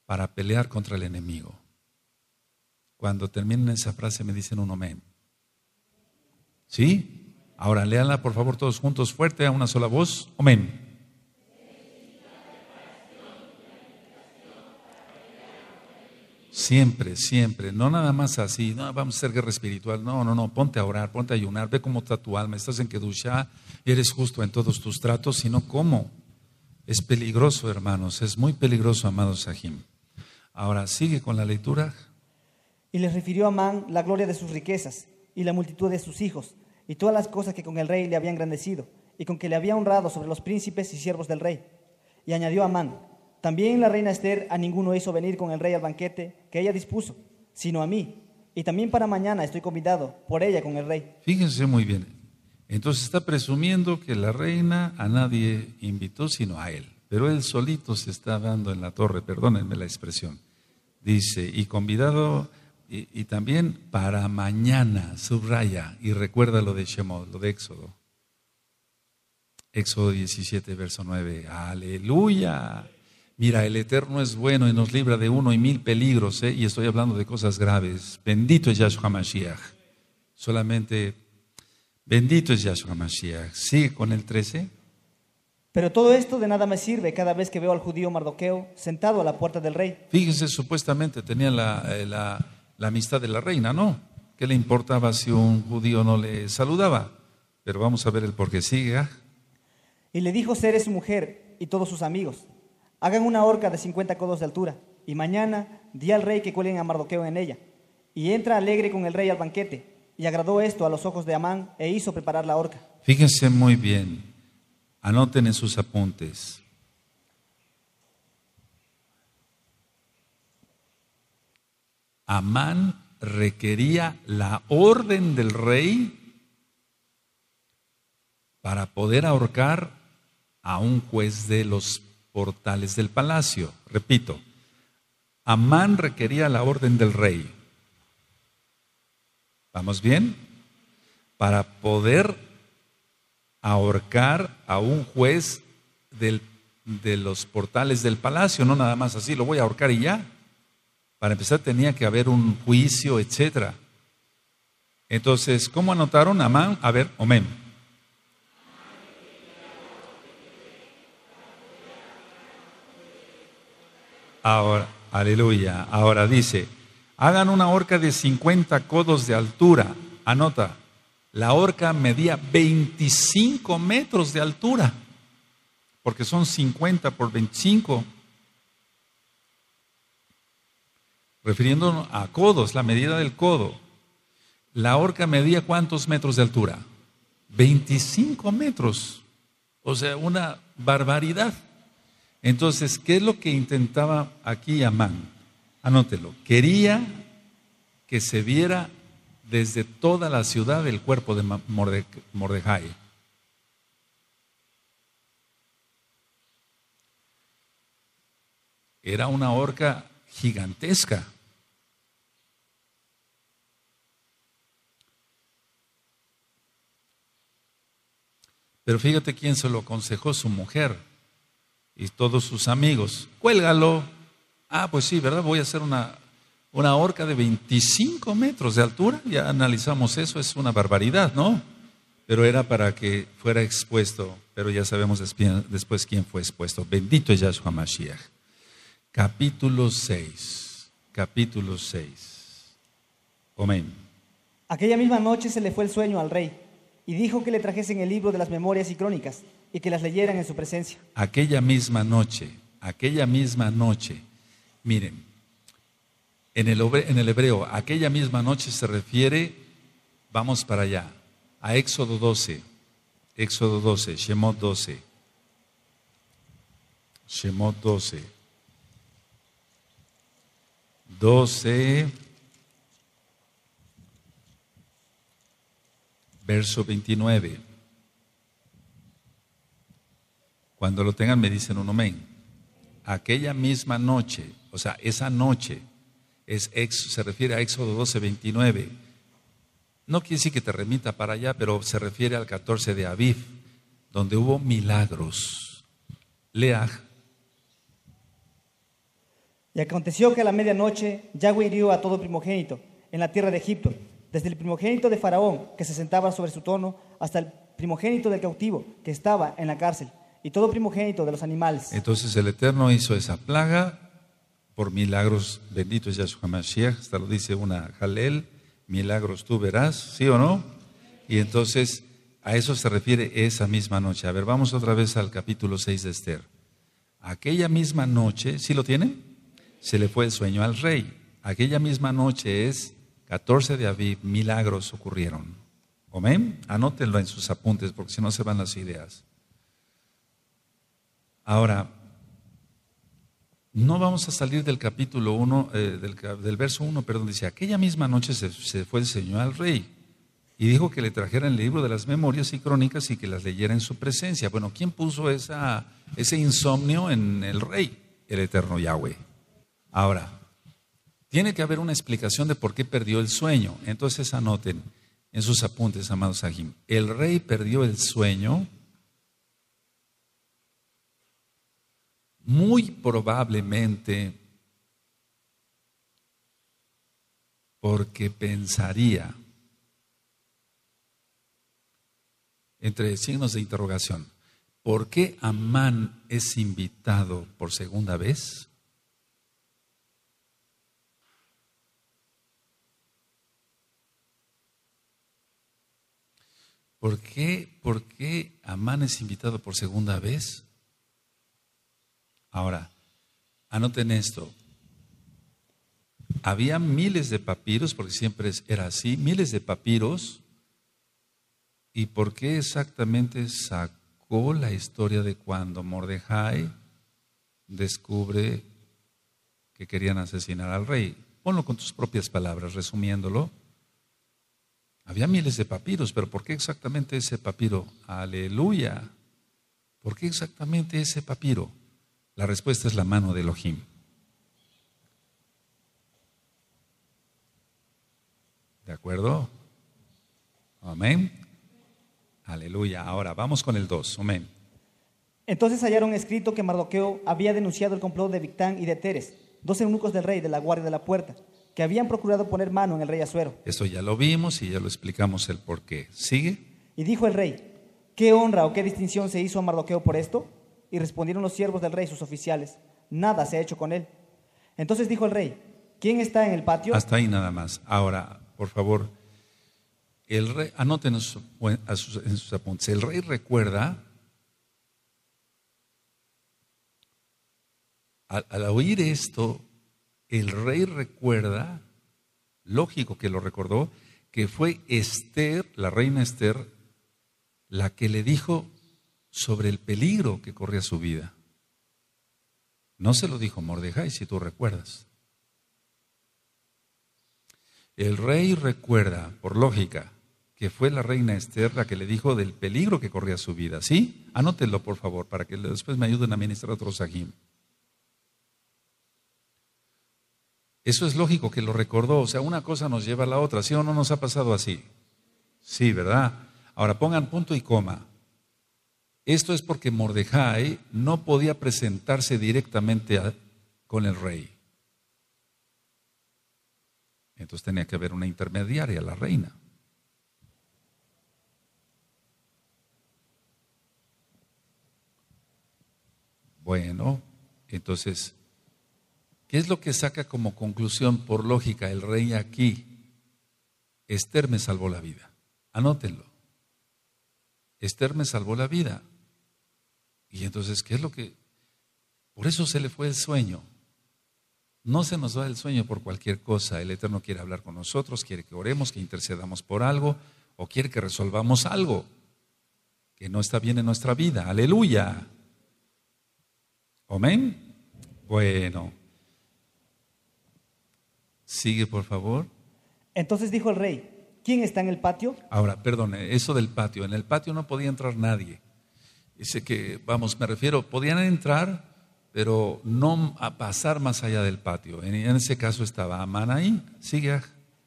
para pelear contra el enemigo. Cuando terminen esa frase me dicen un amén. ¿Sí? Ahora léanla por favor todos juntos fuerte a una sola voz. Amén. Siempre, siempre, no nada más así, no vamos a hacer guerra espiritual, no, ponte a orar, ponte a ayunar, ve cómo está tu alma, estás en Kedushá y eres justo en todos tus tratos, sino cómo. Es peligroso, hermanos, es muy peligroso, amados Sahim. Ahora, sigue con la lectura. Y les refirió a Amán la gloria de sus riquezas y la multitud de sus hijos y todas las cosas que con el rey le habían engrandecido y con que le había honrado sobre los príncipes y siervos del rey. Y añadió Amán: también la reina Esther a ninguno hizo venir con el rey al banquete que ella dispuso, sino a mí. Y también para mañana estoy convidado por ella con el rey. Fíjense muy bien. Entonces está presumiendo que la reina a nadie invitó sino a él. Pero él solito se está dando en la torre, perdónenme la expresión. Dice, y convidado, y también para mañana, subraya, y recuerda lo de Shemot, lo de Éxodo. Éxodo 17, verso 9. Aleluya. Mira, el Eterno es bueno y nos libra de 1 y 1000 peligros, y estoy hablando de cosas graves. Bendito es Yahshua Mashiach. Solamente, bendito es Yahshua Mashiach. Sigue con el 13. Pero todo esto de nada me sirve cada vez que veo al judío Mardoqueo sentado a la puerta del rey. Fíjense, supuestamente tenía la amistad de la reina, ¿no? ¿Qué le importaba si un judío no le saludaba? Pero vamos a ver el por qué sigue. Y le dijo Zeres su mujer y todos sus amigos: hagan una horca de 50 codos de altura, y mañana di al rey que cuelguen a Mardoqueo en ella. Y entra alegre con el rey al banquete. Y agradó esto a los ojos de Amán e hizo preparar la horca. Fíjense muy bien, anoten en sus apuntes. Amán requería la orden del rey para poder ahorcar a un juez de los portales del palacio. Repito, Amán requería la orden del rey. ¿Vamos bien? Para poder ahorcar a un juez de los portales del palacio, no nada más así, lo voy a ahorcar y ya. Para empezar tenía que haber un juicio, etc. Entonces, ¿cómo anotaron? Amán, a ver, amén. Ahora, aleluya. Ahora dice, hagan una horca de 50 codos de altura. Anota, la horca medía 25 metros de altura, porque son 50 por 25. Refiriéndonos a codos, la medida del codo. La horca medía ¿cuántos metros de altura? 25 metros. O sea, una barbaridad. Entonces, ¿qué es lo que intentaba aquí Amán? Anótelo. Quería que se viera desde toda la ciudad el cuerpo de Mordejai. Era una horca gigantesca. Pero fíjate quién se lo aconsejó, su mujer y todos sus amigos. Cuélgalo. Ah, pues sí, ¿verdad? Voy a hacer una horca de 25 metros de altura. Ya analizamos eso, es una barbaridad, ¿no? Pero era para que fuera expuesto. Pero ya sabemos después quién fue expuesto. Bendito es Yahshua Mashiach. Capítulo 6. Capítulo 6. Amén. Aquella misma noche se le fue el sueño al rey y dijo que le trajesen el libro de las memorias y crónicas y que las leyeran en su presencia. Aquella misma noche. Miren, en el hebreo, aquella misma noche se refiere, vamos para allá, a Éxodo 12, Shemot 12. Shemot 12. 12, verso 29. Cuando lo tengan me dicen un amén. Aquella misma noche, o sea, esa noche, se refiere a Éxodo 12, 29. No quiere decir que te remita para allá, pero se refiere al 14 de Aviv, donde hubo milagros. Lea. Y aconteció que a la medianoche Yahweh hirió a todo primogénito en la tierra de Egipto, desde el primogénito de Faraón, que se sentaba sobre su trono, hasta el primogénito del cautivo, que estaba en la cárcel, y todo primogénito de los animales. Entonces el Eterno hizo esa plaga por milagros. Bendito es Yahshua Mashiach. Hasta lo dice una Jalel, milagros tú verás, ¿sí o no? Y entonces a eso se refiere esa misma noche. A ver, vamos otra vez al capítulo 6 de Esther. Aquella misma noche, ¿sí lo tienen? Se le fue el sueño al rey. Aquella misma noche es 14 de Aviv, milagros ocurrieron. ¿Amén? Anótenlo en sus apuntes porque si no se van las ideas. Ahora, no vamos a salir del capítulo 1, del verso 1, perdón, dice, aquella misma noche se fue el Señor al rey y dijo que le trajeran el libro de las memorias y crónicas y que las leyera en su presencia. Bueno, ¿quién puso ese insomnio en el rey? El Eterno Yahweh. Ahora, tiene que haber una explicación de por qué perdió el sueño. Entonces anoten en sus apuntes, amados Sahim. El rey perdió el sueño muy probablemente porque pensaría, entre signos de interrogación, ¿por qué Amán es invitado por segunda vez? ¿Por qué Amán es invitado por segunda vez? Ahora, anoten esto. Había miles de papiros, porque siempre era así, miles de papiros. ¿Y por qué exactamente sacó la historia de cuando Mordejai descubre que querían asesinar al rey? Ponlo con tus propias palabras, resumiéndolo. Había miles de papiros, pero ¿por qué exactamente ese papiro? Aleluya. ¿Por qué exactamente ese papiro? La respuesta es la mano de Elohim. ¿De acuerdo? Amén. Aleluya. Ahora vamos con el 2. Amén. Entonces hallaron escrito que Mardoqueo había denunciado el complot de Bigtán y de Teres, 2 eunucos del rey de la guardia de la puerta, que habían procurado poner mano en el rey Asuero. Esto ya lo vimos y ya lo explicamos el por qué. ¿Sigue? Y dijo el rey: ¿qué honra o qué distinción se hizo a Mardoqueo por esto? Y respondieron los siervos del rey, sus oficiales: nada se ha hecho con él. Entonces dijo el rey: ¿quién está en el patio? Hasta ahí nada más. Ahora, por favor, el rey, anoten en sus apuntes. El rey recuerda, al oír esto, el rey recuerda, lógico que lo recordó, que fue Esther, la reina Esther, la que le dijo sobre el peligro que corría su vida. No se lo dijo Mordejai, si tú recuerdas. El rey recuerda, por lógica, que fue la reina Esther la que le dijo del peligro que corría su vida. ¿Sí? Anótenlo, por favor, para que después me ayuden a ministrar otro sajim. Eso es lógico que lo recordó. O sea, una cosa nos lleva a la otra. ¿Sí o no nos ha pasado así? Sí, ¿verdad? Ahora pongan punto y coma. Esto es porque Mordejai no podía presentarse directamente con el rey. Entonces tenía que haber una intermediaria, la reina. Bueno, entonces, ¿qué es lo que saca como conclusión por lógica el rey aquí? Esther me salvó la vida. Anótenlo. Esther me salvó la vida. Y entonces, ¿qué es lo que? Por eso se le fue el sueño. No se nos va el sueño por cualquier cosa. El Eterno quiere hablar con nosotros, quiere que oremos, que intercedamos por algo, o quiere que resolvamos algo que no está bien en nuestra vida. Aleluya. Amén. Bueno. Sigue, por favor. Entonces dijo el rey: ¿quién está en el patio? Ahora, perdone, eso del patio. En el patio no podía entrar nadie. Dice que, vamos, me refiero, podían entrar, pero no a pasar más allá del patio. En ese caso estaba Amán ahí. Sigue.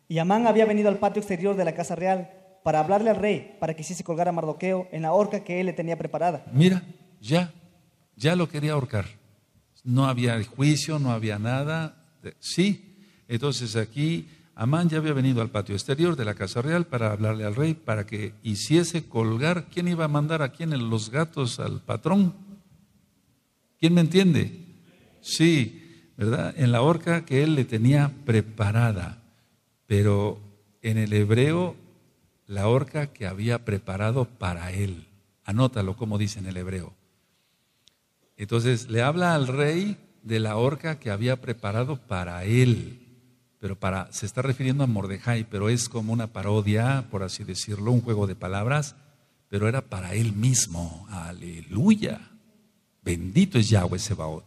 Y Amán había venido al patio exterior de la casa real para hablarle al rey, para que hiciese colgar a Mardoqueo en la horca que él le tenía preparada. Mira, ya lo quería ahorcar. No había juicio, no había nada. Sí, entonces aquí Amán ya había venido al patio exterior de la casa real para hablarle al rey, para que hiciese colgar. ¿Quién iba a mandar a quién? ¿Los gatos al patrón? ¿Quién me entiende? Sí, ¿verdad? En la horca que él le tenía preparada, pero en el hebreo, la horca que había preparado para él. Anótalo como dice en el hebreo. Entonces le habla al rey de la horca que había preparado para él, pero se está refiriendo a Mordejai, pero es como una parodia, por así decirlo, un juego de palabras, pero era para él mismo. Aleluya. Bendito es Yahweh Sebaot.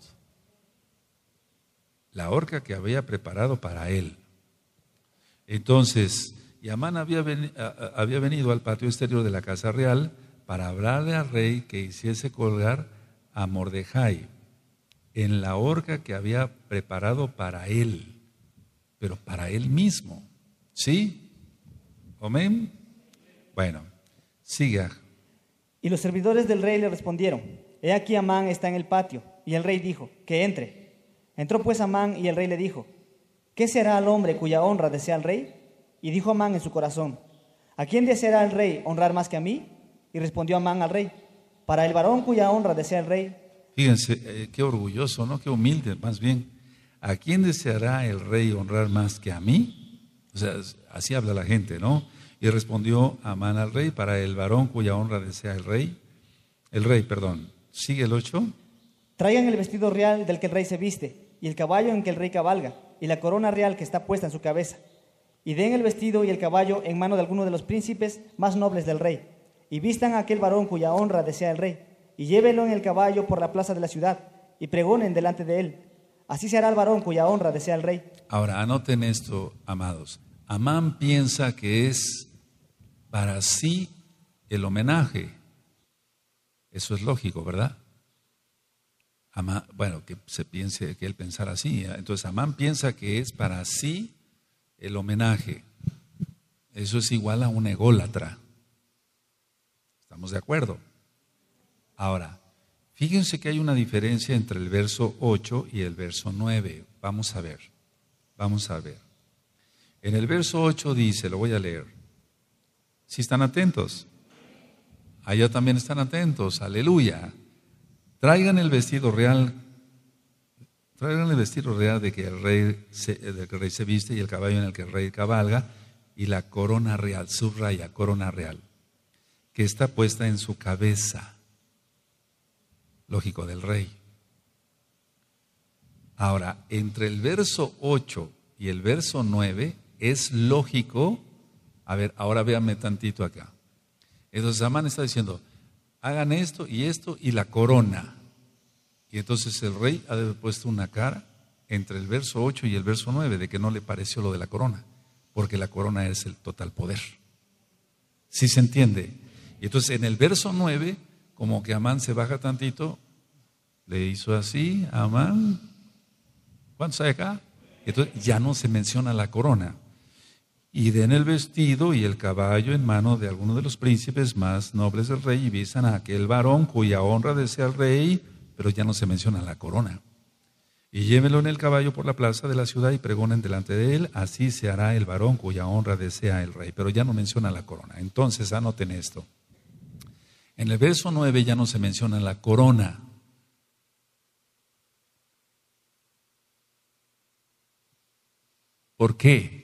La horca que había preparado para él. Entonces, Amán había venido al patio exterior de la casa real para hablarle al rey que hiciese colgar a Mordejai en la horca que había preparado para él, pero para él mismo. ¿Sí? ¿Amén? Bueno, siga. Y los servidores del rey le respondieron: he aquí Amán está en el patio. Y el rey dijo: que entre. Entró pues Amán y el rey le dijo: ¿qué será al hombre cuya honra desea el rey? Y dijo Amán en su corazón: ¿a quién deseará el rey honrar más que a mí? Y respondió Amán al rey: para el varón cuya honra desea el rey. Fíjense, qué orgulloso, ¿no? Qué humilde, más bien. ¿A quién deseará el rey honrar más que a mí? O sea, así habla la gente, ¿no? Y respondió Amán al rey: para el varón cuya honra desea el rey. Sigue el 8. Traigan el vestido real del que el rey se viste, y el caballo en que el rey cabalga, y la corona real que está puesta en su cabeza. Y den el vestido y el caballo en mano de alguno de los príncipes más nobles del rey, y vistan a aquel varón cuya honra desea el rey, y llévenlo en el caballo por la plaza de la ciudad, y pregonen delante de él: Así se hará al varón cuya honra desea el rey. Ahora, anoten esto, amados. Amán piensa que es para sí el homenaje. Eso es lógico, ¿verdad? Bueno, que se piense, que él pensara así. Entonces, Amán piensa que es para sí el homenaje. Eso es igual a un ególatra. ¿Estamos de acuerdo? Ahora, fíjense que hay una diferencia entre el verso 8 y el verso 9. Vamos a ver. En el verso 8 dice, lo voy a leer. ¿Sí están atentos? Allá también están atentos. Aleluya. Traigan el vestido real de que el rey se viste y el caballo en el que el rey cabalga y la corona real, subraya, corona real, que está puesta en su cabeza. Lógico, del rey. Ahora, entre el verso 8 y el verso 9 es lógico. A ver, ahora véanme tantito acá. Entonces Amán está diciendo, hagan esto y la corona. Y entonces el rey ha de haber puesto una cara entre el verso 8 y el verso 9 de que no le pareció lo de la corona, porque la corona es el total poder. ¿Sí se entiende? Y entonces en el verso 9, como que Amán se baja tantito, le hizo así a Amán. ¿Cuántos hay acá? Entonces ya no se menciona la corona. Y den el vestido y el caballo en mano de alguno de los príncipes más nobles del rey y vistan a aquel varón cuya honra desea el rey, pero ya no se menciona la corona. Y llévenlo en el caballo por la plaza de la ciudad y pregonen delante de él, así se hará el varón cuya honra desea el rey, pero ya no menciona la corona. Entonces anoten esto. En el verso 9 ya no se menciona la corona. ¿Por qué?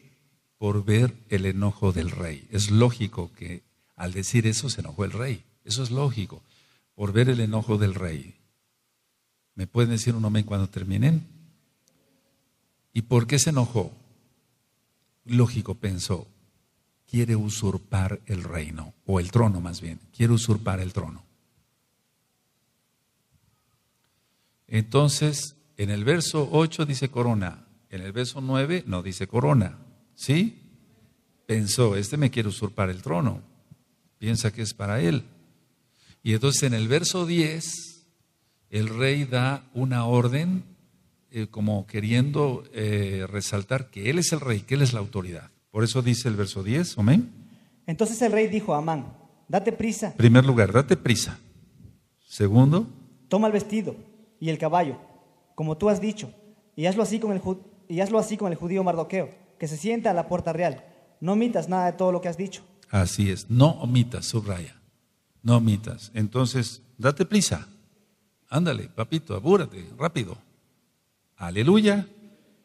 Por ver el enojo del rey. Es lógico que al decir eso se enojó el rey. Eso es lógico. Por ver el enojo del rey. ¿Me pueden decir un amén cuando terminen? ¿Y por qué se enojó? Lógico, pensó, quiere usurpar el reino, o el trono más bien, quiere usurpar el trono. Entonces, en el verso 8 dice corona, en el verso 9 no dice corona. ¿Sí? Pensó, me quiere usurpar el trono. Piensa que es para él. Y entonces en el verso 10, el rey da una orden como queriendo resaltar que él es el rey, que él es la autoridad. Por eso dice el verso 10, amén. Entonces el rey dijo a Amán, date prisa. Primer lugar, date prisa. Segundo, toma el vestido y el caballo, como tú has dicho, y hazlo así con el judío Mardoqueo, que se sienta a la puerta real. No omitas nada de todo lo que has dicho. Así es, no omitas, subraya, no omitas. Entonces, date prisa, ándale, papito, apúrate, rápido. Aleluya,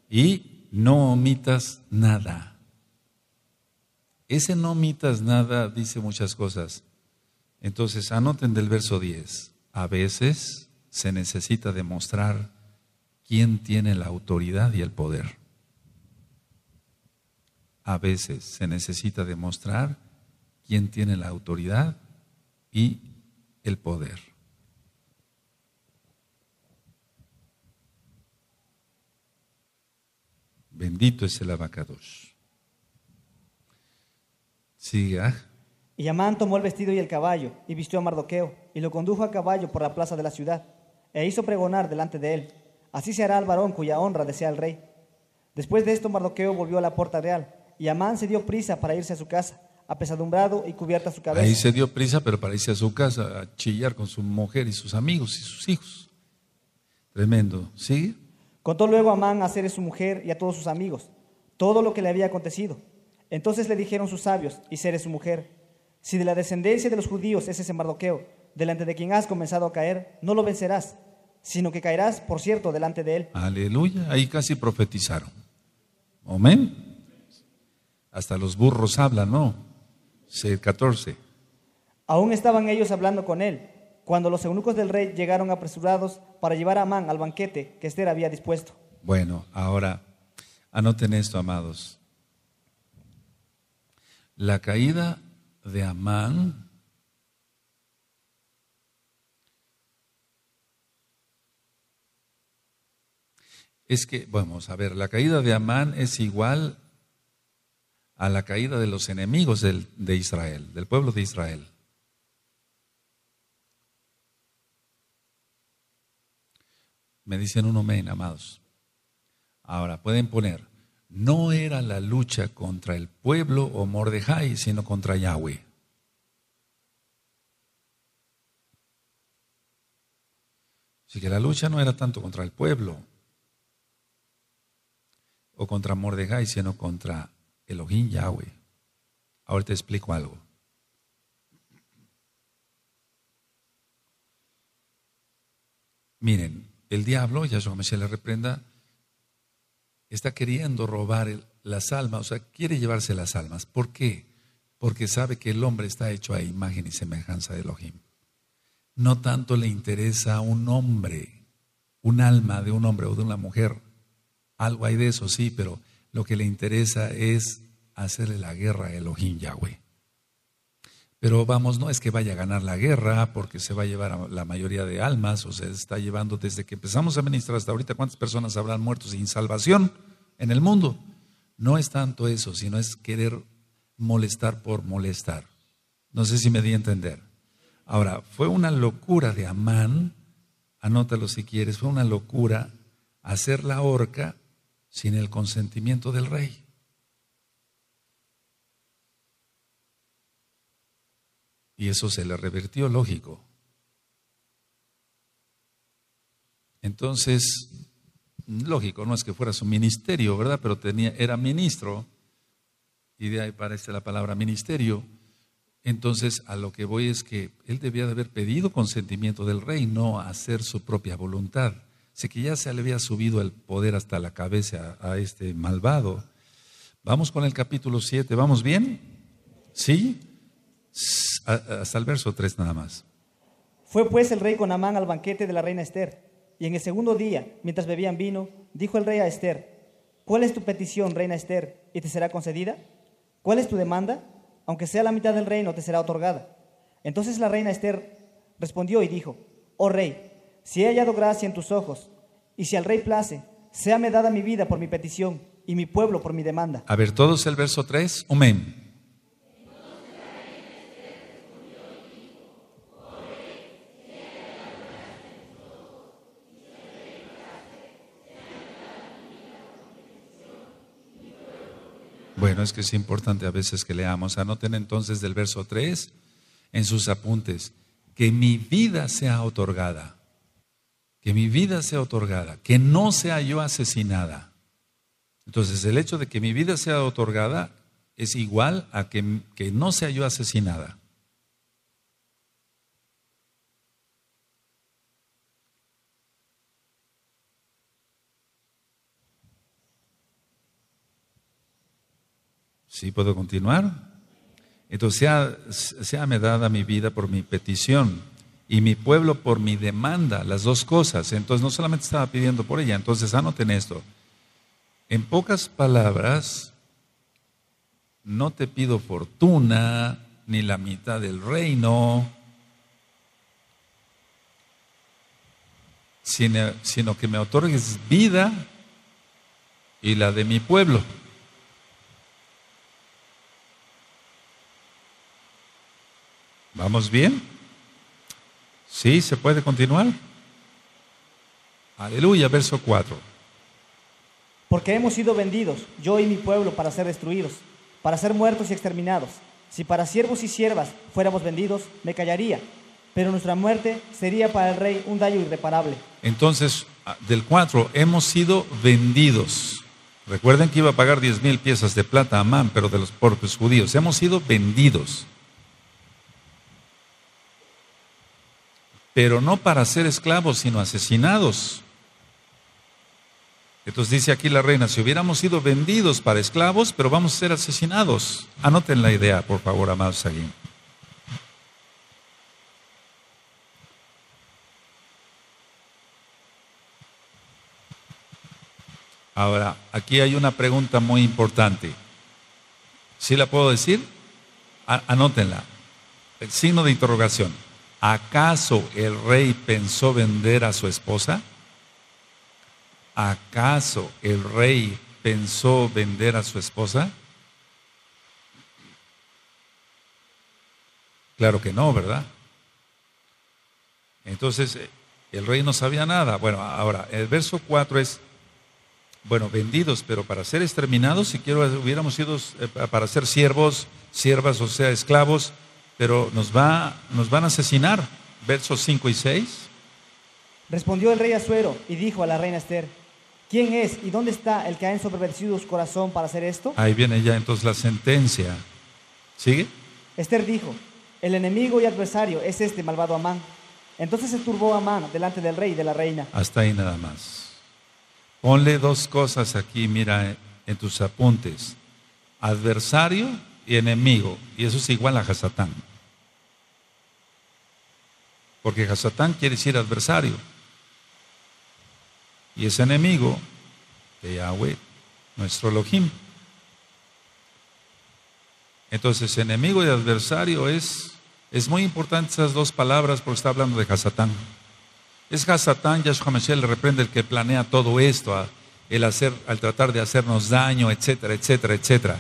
y no omitas nada. Ese no omitas nada dice muchas cosas. Entonces, anoten del verso 10. A veces se necesita demostrar quién tiene la autoridad y el poder. A veces se necesita demostrar quién tiene la autoridad y el poder. Bendito es el abacados. Siga. Y Amán tomó el vestido y el caballo y vistió a Mardoqueo y lo condujo a caballo por la plaza de la ciudad e hizo pregonar delante de él. Así se hará al varón cuya honra desea el rey. Después de esto Mardoqueo volvió a la puerta real. Y Amán se dio prisa para irse a su casa, apesadumbrado y cubierta su cabeza. Ahí se dio prisa, pero para irse a su casa, a chillar con su mujer y sus amigos y sus hijos. Tremendo. ¿Sigue? Contó luego Amán a Zeres su mujer y a todos sus amigos todo lo que le había acontecido. Entonces le dijeron sus sabios y Zeres su mujer, si de la descendencia de los judíos es ese Mardoqueo, delante de quien has comenzado a caer, no lo vencerás, sino que caerás, por cierto, delante de él. Aleluya. Ahí casi profetizaron. Amén. Hasta los burros hablan, ¿no? 14. Aún estaban ellos hablando con él, cuando los eunucos del rey llegaron apresurados para llevar a Amán al banquete que Ester había dispuesto. Bueno, ahora, anoten esto, amados. La caída de Amán Es que, vamos a ver, la caída de Amán es igual a la caída de los enemigos de Israel, del pueblo de Israel. Me dicen un amén, amados. Ahora, pueden poner, no era la lucha contra el pueblo o Mordejai, sino contra Yahweh. Así que la lucha no era tanto contra el pueblo o contra Mordejai, sino contra Elohim Yahweh. Ahora te explico algo. Miren, el diablo, Yahshua Mashiach le reprenda, está queriendo robar las almas, o sea, quiere llevarse las almas. ¿Por qué? Porque sabe que el hombre está hecho a imagen y semejanza de Elohim. No tanto le interesa a un hombre, un alma de un hombre o de una mujer. Algo hay de eso, sí, pero lo que le interesa es hacerle la guerra a Elohim Yahweh. Pero vamos, no es que vaya a ganar la guerra porque se va a llevar a la mayoría de almas, o sea, está llevando desde que empezamos a ministrar hasta ahorita, ¿cuántas personas habrán muerto sin salvación en el mundo? No es tanto eso, sino es querer molestar por molestar. No sé si me di a entender. Ahora, fue una locura de Amán, anótalo si quieres, fue una locura hacer la horca sin el consentimiento del rey. Y eso se le revirtió, lógico. Entonces, lógico, no es que fuera su ministerio, ¿verdad? Pero era ministro, y de ahí aparece la palabra ministerio. Entonces, a lo que voy es que él debía de haber pedido consentimiento del rey, no hacer su propia voluntad. Sé que ya se le había subido el poder hasta la cabeza a este malvado. Vamos con el capítulo 7, ¿vamos bien? ¿Sí? Hasta el verso 3 nada más. Fue pues el rey con Amán al banquete de la reina Esther, y en el segundo día, mientras bebían vino, dijo el rey a Esther: ¿cuál es tu petición, reina Esther, y te será concedida? ¿Cuál es tu demanda? Aunque sea la mitad del reino, te será otorgada. Entonces la reina Esther respondió y dijo: oh rey, si he hallado gracia en tus ojos, y si al rey place, séame dada mi vida por mi petición, y mi pueblo por mi demanda. A ver, todos el verso 3, amén. Bueno, es que es importante a veces que leamos. Anoten entonces del verso 3 en sus apuntes: que mi vida sea otorgada, que mi vida sea otorgada, que no sea yo asesinada. Entonces el hecho de que mi vida sea otorgada es igual a que no sea yo asesinada. ¿Sí puedo continuar? Entonces, séame dada mi vida por mi petición y mi pueblo por mi demanda, las dos cosas. Entonces, no solamente estaba pidiendo por ella. Entonces, anoten esto. En pocas palabras, no te pido fortuna ni la mitad del reino, sino que me otorgues vida y la de mi pueblo. ¿Vamos bien? ¿Sí? ¿Se puede continuar? Aleluya, verso 4. Porque hemos sido vendidos, yo y mi pueblo, para ser destruidos, para ser muertos y exterminados. Si para siervos y siervas fuéramos vendidos, me callaría, pero nuestra muerte sería para el rey un daño irreparable. Entonces, del 4, hemos sido vendidos. Recuerden que iba a pagar 10,000 piezas de plata a Amán, pero de los propios judíos. Hemos sido vendidos. Pero no para ser esclavos, sino asesinados. Entonces dice aquí la reina: si hubiéramos sido vendidos para esclavos, pero vamos a ser asesinados. Anoten la idea, por favor, amados aquí. Ahora, aquí hay una pregunta muy importante. ¿Sí la puedo decir? Anótenla. El signo de interrogación. ¿Acaso el rey pensó vender a su esposa? ¿Acaso el rey pensó vender a su esposa? Claro que no, ¿verdad? Entonces, el rey no sabía nada. Bueno, ahora, el verso 4 es, bueno, vendidos, pero para ser exterminados, si quiero, hubiéramos sido para ser siervos, siervas, o sea, esclavos, pero nos van a asesinar. Versos 5 y 6. Respondió el rey Asuero y dijo a la reina Esther: ¿Quién es y dónde está el que ha ensoberbecido su corazón para hacer esto? Ahí viene ya entonces la sentencia. ¿Sigue? Esther dijo: El enemigo y adversario es este malvado Amán. Entonces se turbó Amán delante del rey y de la reina. Hasta ahí nada más. Ponle dos cosas aquí, mira, en tus apuntes. Adversario y enemigo. Y eso es igual a Hasatán. Porque Hasatán quiere decir adversario. Y es enemigo de Yahweh, nuestro Elohim. Entonces, enemigo y adversario es muy importante esas dos palabras porque está hablando de Hasatán. Es Hasatán, Yahshua Mashiach le reprende el que planea todo esto, al tratar de hacernos daño, etcétera, etcétera, etcétera.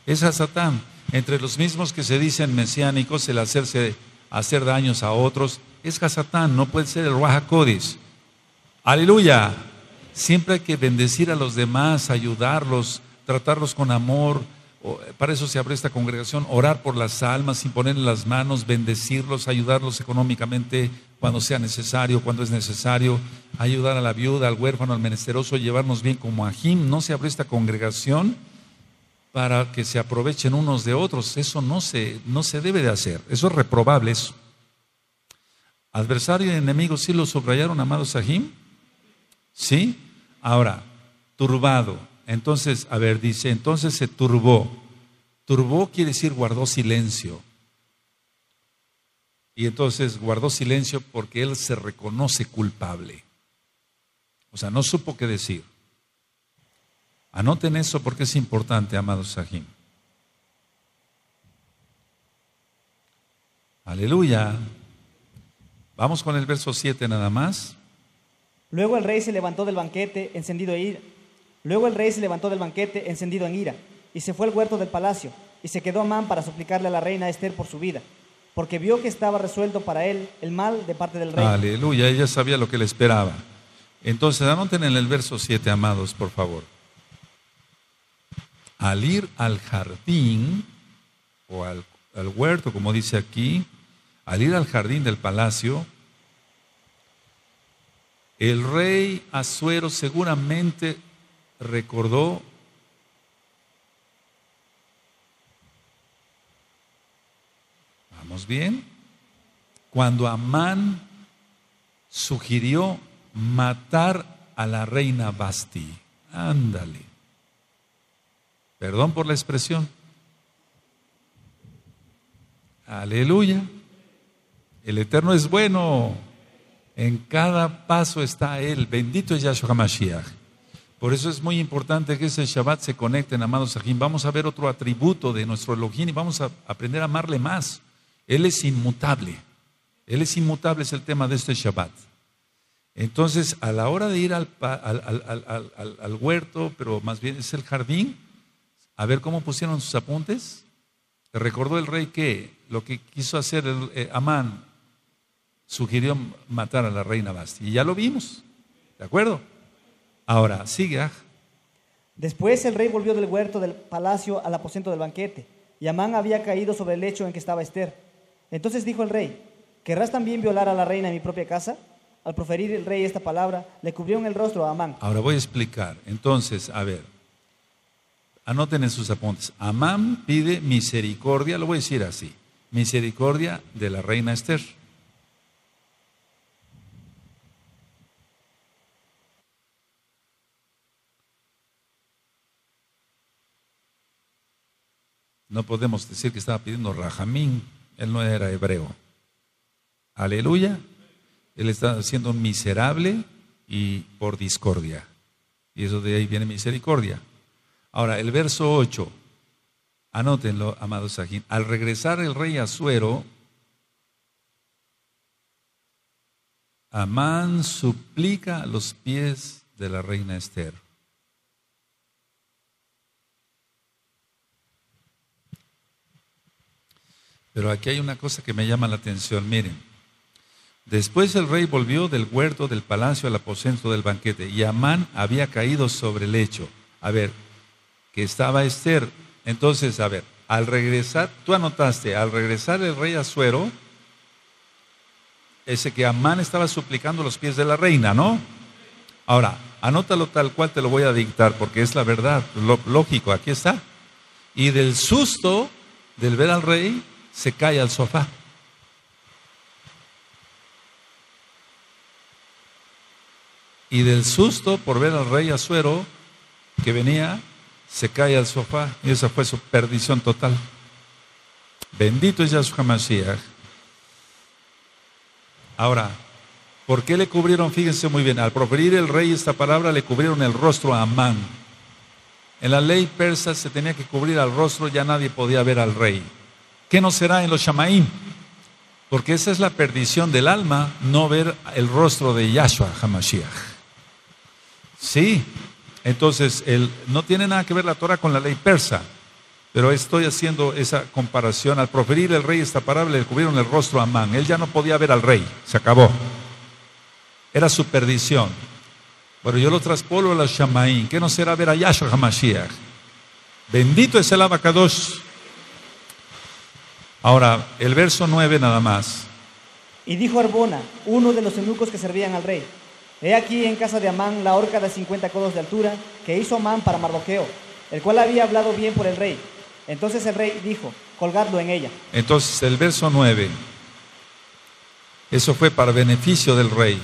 Es Hasatán. Entre los mismos que se dicen mesiánicos, el hacer daños a otros, es Hasatán, no puede ser el Ruach HaKodesh. Aleluya. Siempre hay que bendecir a los demás, ayudarlos, tratarlos con amor. Para eso se abre esta congregación, orar por las almas, imponerles las manos, bendecirlos, ayudarlos económicamente cuando sea necesario, cuando es necesario, ayudar a la viuda, al huérfano, al menesteroso, llevarnos bien como Ajim. No se abre esta congregación para que se aprovechen unos de otros. Eso no se debe de hacer, eso es reprobable eso. Adversario y enemigo, ¿sí lo subrayaron, amados Ajim? ¿Sí? Ahora, turbado. Entonces, a ver, dice, entonces se turbó. Turbó quiere decir guardó silencio. Y entonces guardó silencio porque él se reconoce culpable. O sea, no supo qué decir. Anoten eso porque es importante, amados Sahim. Aleluya. Vamos con el verso 7 nada más. Luego el rey se levantó del banquete encendido en ira, y se fue al huerto del palacio, y se quedó Amán para suplicarle a la reina Esther por su vida, porque vio que estaba resuelto para él el mal de parte del rey. Aleluya, ella sabía lo que le esperaba. Entonces, anoten en el verso 7, amados, por favor. Al ir al jardín, o al huerto, como dice aquí, al ir al jardín del palacio, el rey Asuero seguramente recordó ¿vamos bien? Cuando Amán sugirió matar a la reina Basti. Ándale. Perdón por la expresión. Aleluya. El Eterno es bueno. En cada paso está Él. Bendito es Yahshua Mashiach. Por eso es muy importante que ese Shabbat se conecten, amados Sahim. Vamos a ver otro atributo de nuestro Elohim y vamos a aprender a amarle más. Él es inmutable. Él es inmutable, es el tema de este Shabbat. Entonces, a la hora de ir al huerto, pero más bien es el jardín, a ver cómo pusieron sus apuntes. Recordó el rey que lo que quiso hacer Amán, sugirió matar a la reina Basti. Y ya lo vimos, ¿de acuerdo? Ahora, sigue. Después el rey volvió del huerto del palacio al aposento del banquete, y Amán había caído sobre el lecho en que estaba Esther. Entonces dijo el rey: ¿querrás también violar a la reina en mi propia casa? Al proferir el rey esta palabra, le cubrió en el rostro a Amán. Ahora voy a explicar. Entonces, a ver, anoten en sus apuntes. Amán pide misericordia, lo voy a decir así, misericordia de la reina Esther. No podemos decir que estaba pidiendo Rajamín, él no era hebreo. Aleluya. Él está siendo un miserable y por discordia. Y eso de ahí viene misericordia. Ahora, el verso 8, anótenlo, amados Sahim. Al regresar el rey Asuero, Amán suplica a los pies de la reina Esther. Pero aquí hay una cosa que me llama la atención, miren. Después el rey volvió del huerto del palacio al aposento del banquete y Amán había caído sobre el lecho. A ver, que estaba Esther. Entonces, a ver, al regresar, tú anotaste, al regresar el rey Asuero, ese que Amán estaba suplicando los pies de la reina, ¿no? Ahora, anótalo tal cual te lo voy a dictar porque es la verdad, lógico, aquí está. Y del susto del ver al rey, se cae al sofá. Y del susto por ver al rey Asuero que venía, se cae al sofá. Y esa fue su perdición total. Bendito es Yahshua Mashiach. Ahora, ¿por qué le cubrieron? Fíjense muy bien, al proferir el rey esta palabra le cubrieron el rostro a Amán. En la ley persa se tenía que cubrir al rostro, ya nadie podía ver al rey. ¿Qué no será en los Shamaim? Porque esa es la perdición del alma, no ver el rostro de Yahshua HaMashiach. Sí, entonces no tiene nada que ver la Torah con la ley persa, pero estoy haciendo esa comparación. Al proferir el rey esta palabra le cubrieron el rostro a Amán. Él ya no podía ver al rey, se acabó. Era su perdición. Bueno, yo lo traspolo a los Shamaim. ¿Qué no será ver a Yahshua HaMashiach? Bendito es el Abacadosh. Ahora, el verso 9 nada más. Y dijo Arbona, uno de los eunucos que servían al rey: he aquí en casa de Amán la horca de 50 codos de altura que hizo Amán para Mardoqueo, el cual había hablado bien por el rey. Entonces el rey dijo: colgadlo en ella. Entonces el verso 9, eso fue para beneficio del rey.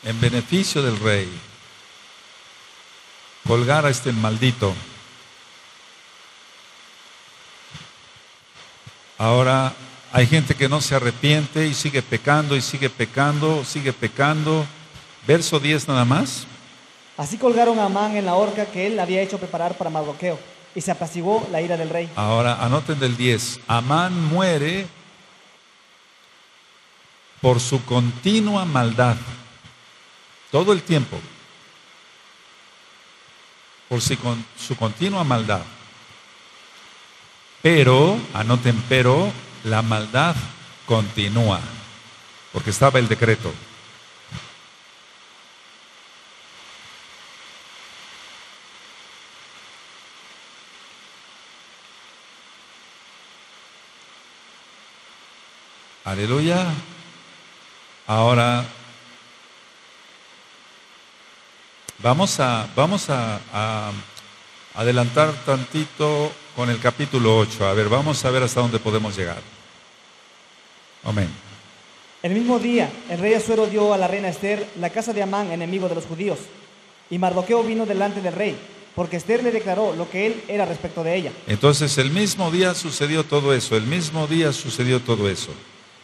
En beneficio del rey. Colgar a este maldito. Ahora hay gente que no se arrepiente y sigue pecando y sigue pecando, sigue pecando. Verso 10 nada más. Así colgaron a Amán en la horca que él había hecho preparar para Mardoqueo, y se apaciguó la ira del rey. Ahora anoten del 10. Amán muere por su continua maldad. Todo el tiempo. Por su continua maldad. Pero, anoten, pero la maldad continúa, porque estaba el decreto. Aleluya. Ahora vamos a adelantar tantito con el capítulo 8. A ver, vamos a ver hasta dónde podemos llegar. Amén. El mismo día, el rey Asuero dio a la reina Esther la casa de Amán, enemigo de los judíos. Y Mardoqueo vino delante del rey, porque Esther le declaró lo que él era respecto de ella. Entonces, el mismo día sucedió todo eso. El mismo día sucedió todo eso.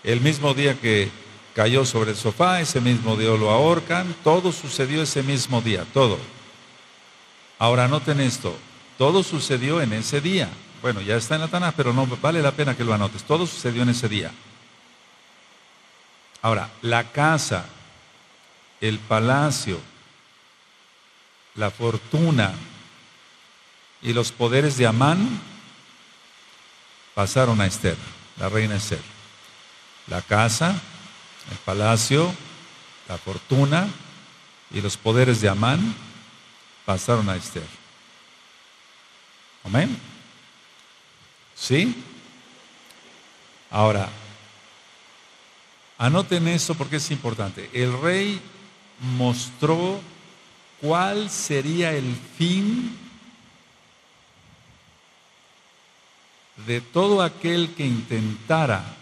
El mismo día que cayó sobre el sofá, ese mismo día lo ahorcan. Todo sucedió ese mismo día, todo. Ahora, noten esto. Todo sucedió en ese día. Bueno, ya está en la Tanaj, pero no vale la pena que lo anotes. Todo sucedió en ese día. Ahora, la casa, el palacio, la fortuna y los poderes de Amán pasaron a Esther, la reina Esther. La casa, el palacio, la fortuna y los poderes de Amán pasaron a Esther. Amén. ¿Sí? Ahora, anoten esto porque es importante. El rey mostró cuál sería el fin de todo aquel que intentara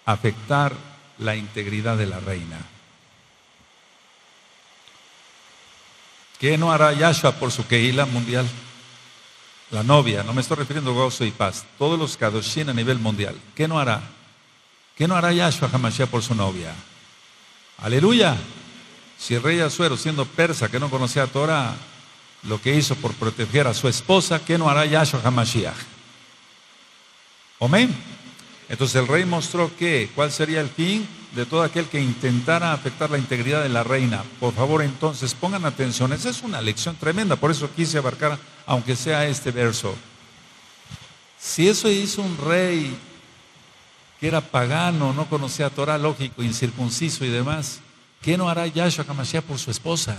afectar la integridad de la reina. ¿Qué no hará Yahshua por su Kehila mundial? La novia, no me estoy refiriendo a gozo y paz, todos los Kadoshim a nivel mundial. ¿Qué no hará? ¿Qué no hará Yahshua HaMashiach por su novia? Aleluya. Si el rey Asuero, siendo persa, que no conocía a Torah, lo que hizo por proteger a su esposa, ¿qué no hará Yahshua HaMashiach? Amén. Entonces el rey mostró cuál sería el fin de todo aquel que intentara afectar la integridad de la reina. Por favor, entonces pongan atención. Esa es una lección tremenda, por eso quise abarcar, aunque sea este verso. Si eso hizo un rey que era pagano, no conocía Torah, lógico, incircunciso y demás, ¿qué no hará Yahshua HaMashiach por su esposa?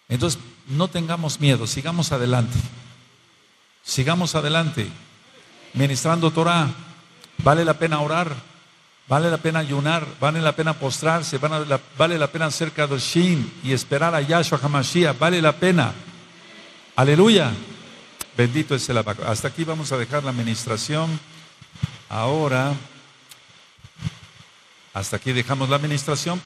Entonces, no tengamos miedo, sigamos adelante. Sigamos adelante, ministrando Torah. Vale la pena orar, vale la pena ayunar, vale la pena postrarse, vale la pena hacer Kadoshim y esperar a Yahshua HaMashiach, vale la pena. Aleluya. Bendito es el Abaco. Hasta aquí vamos a dejar la ministración. Ahora, hasta aquí dejamos la ministración.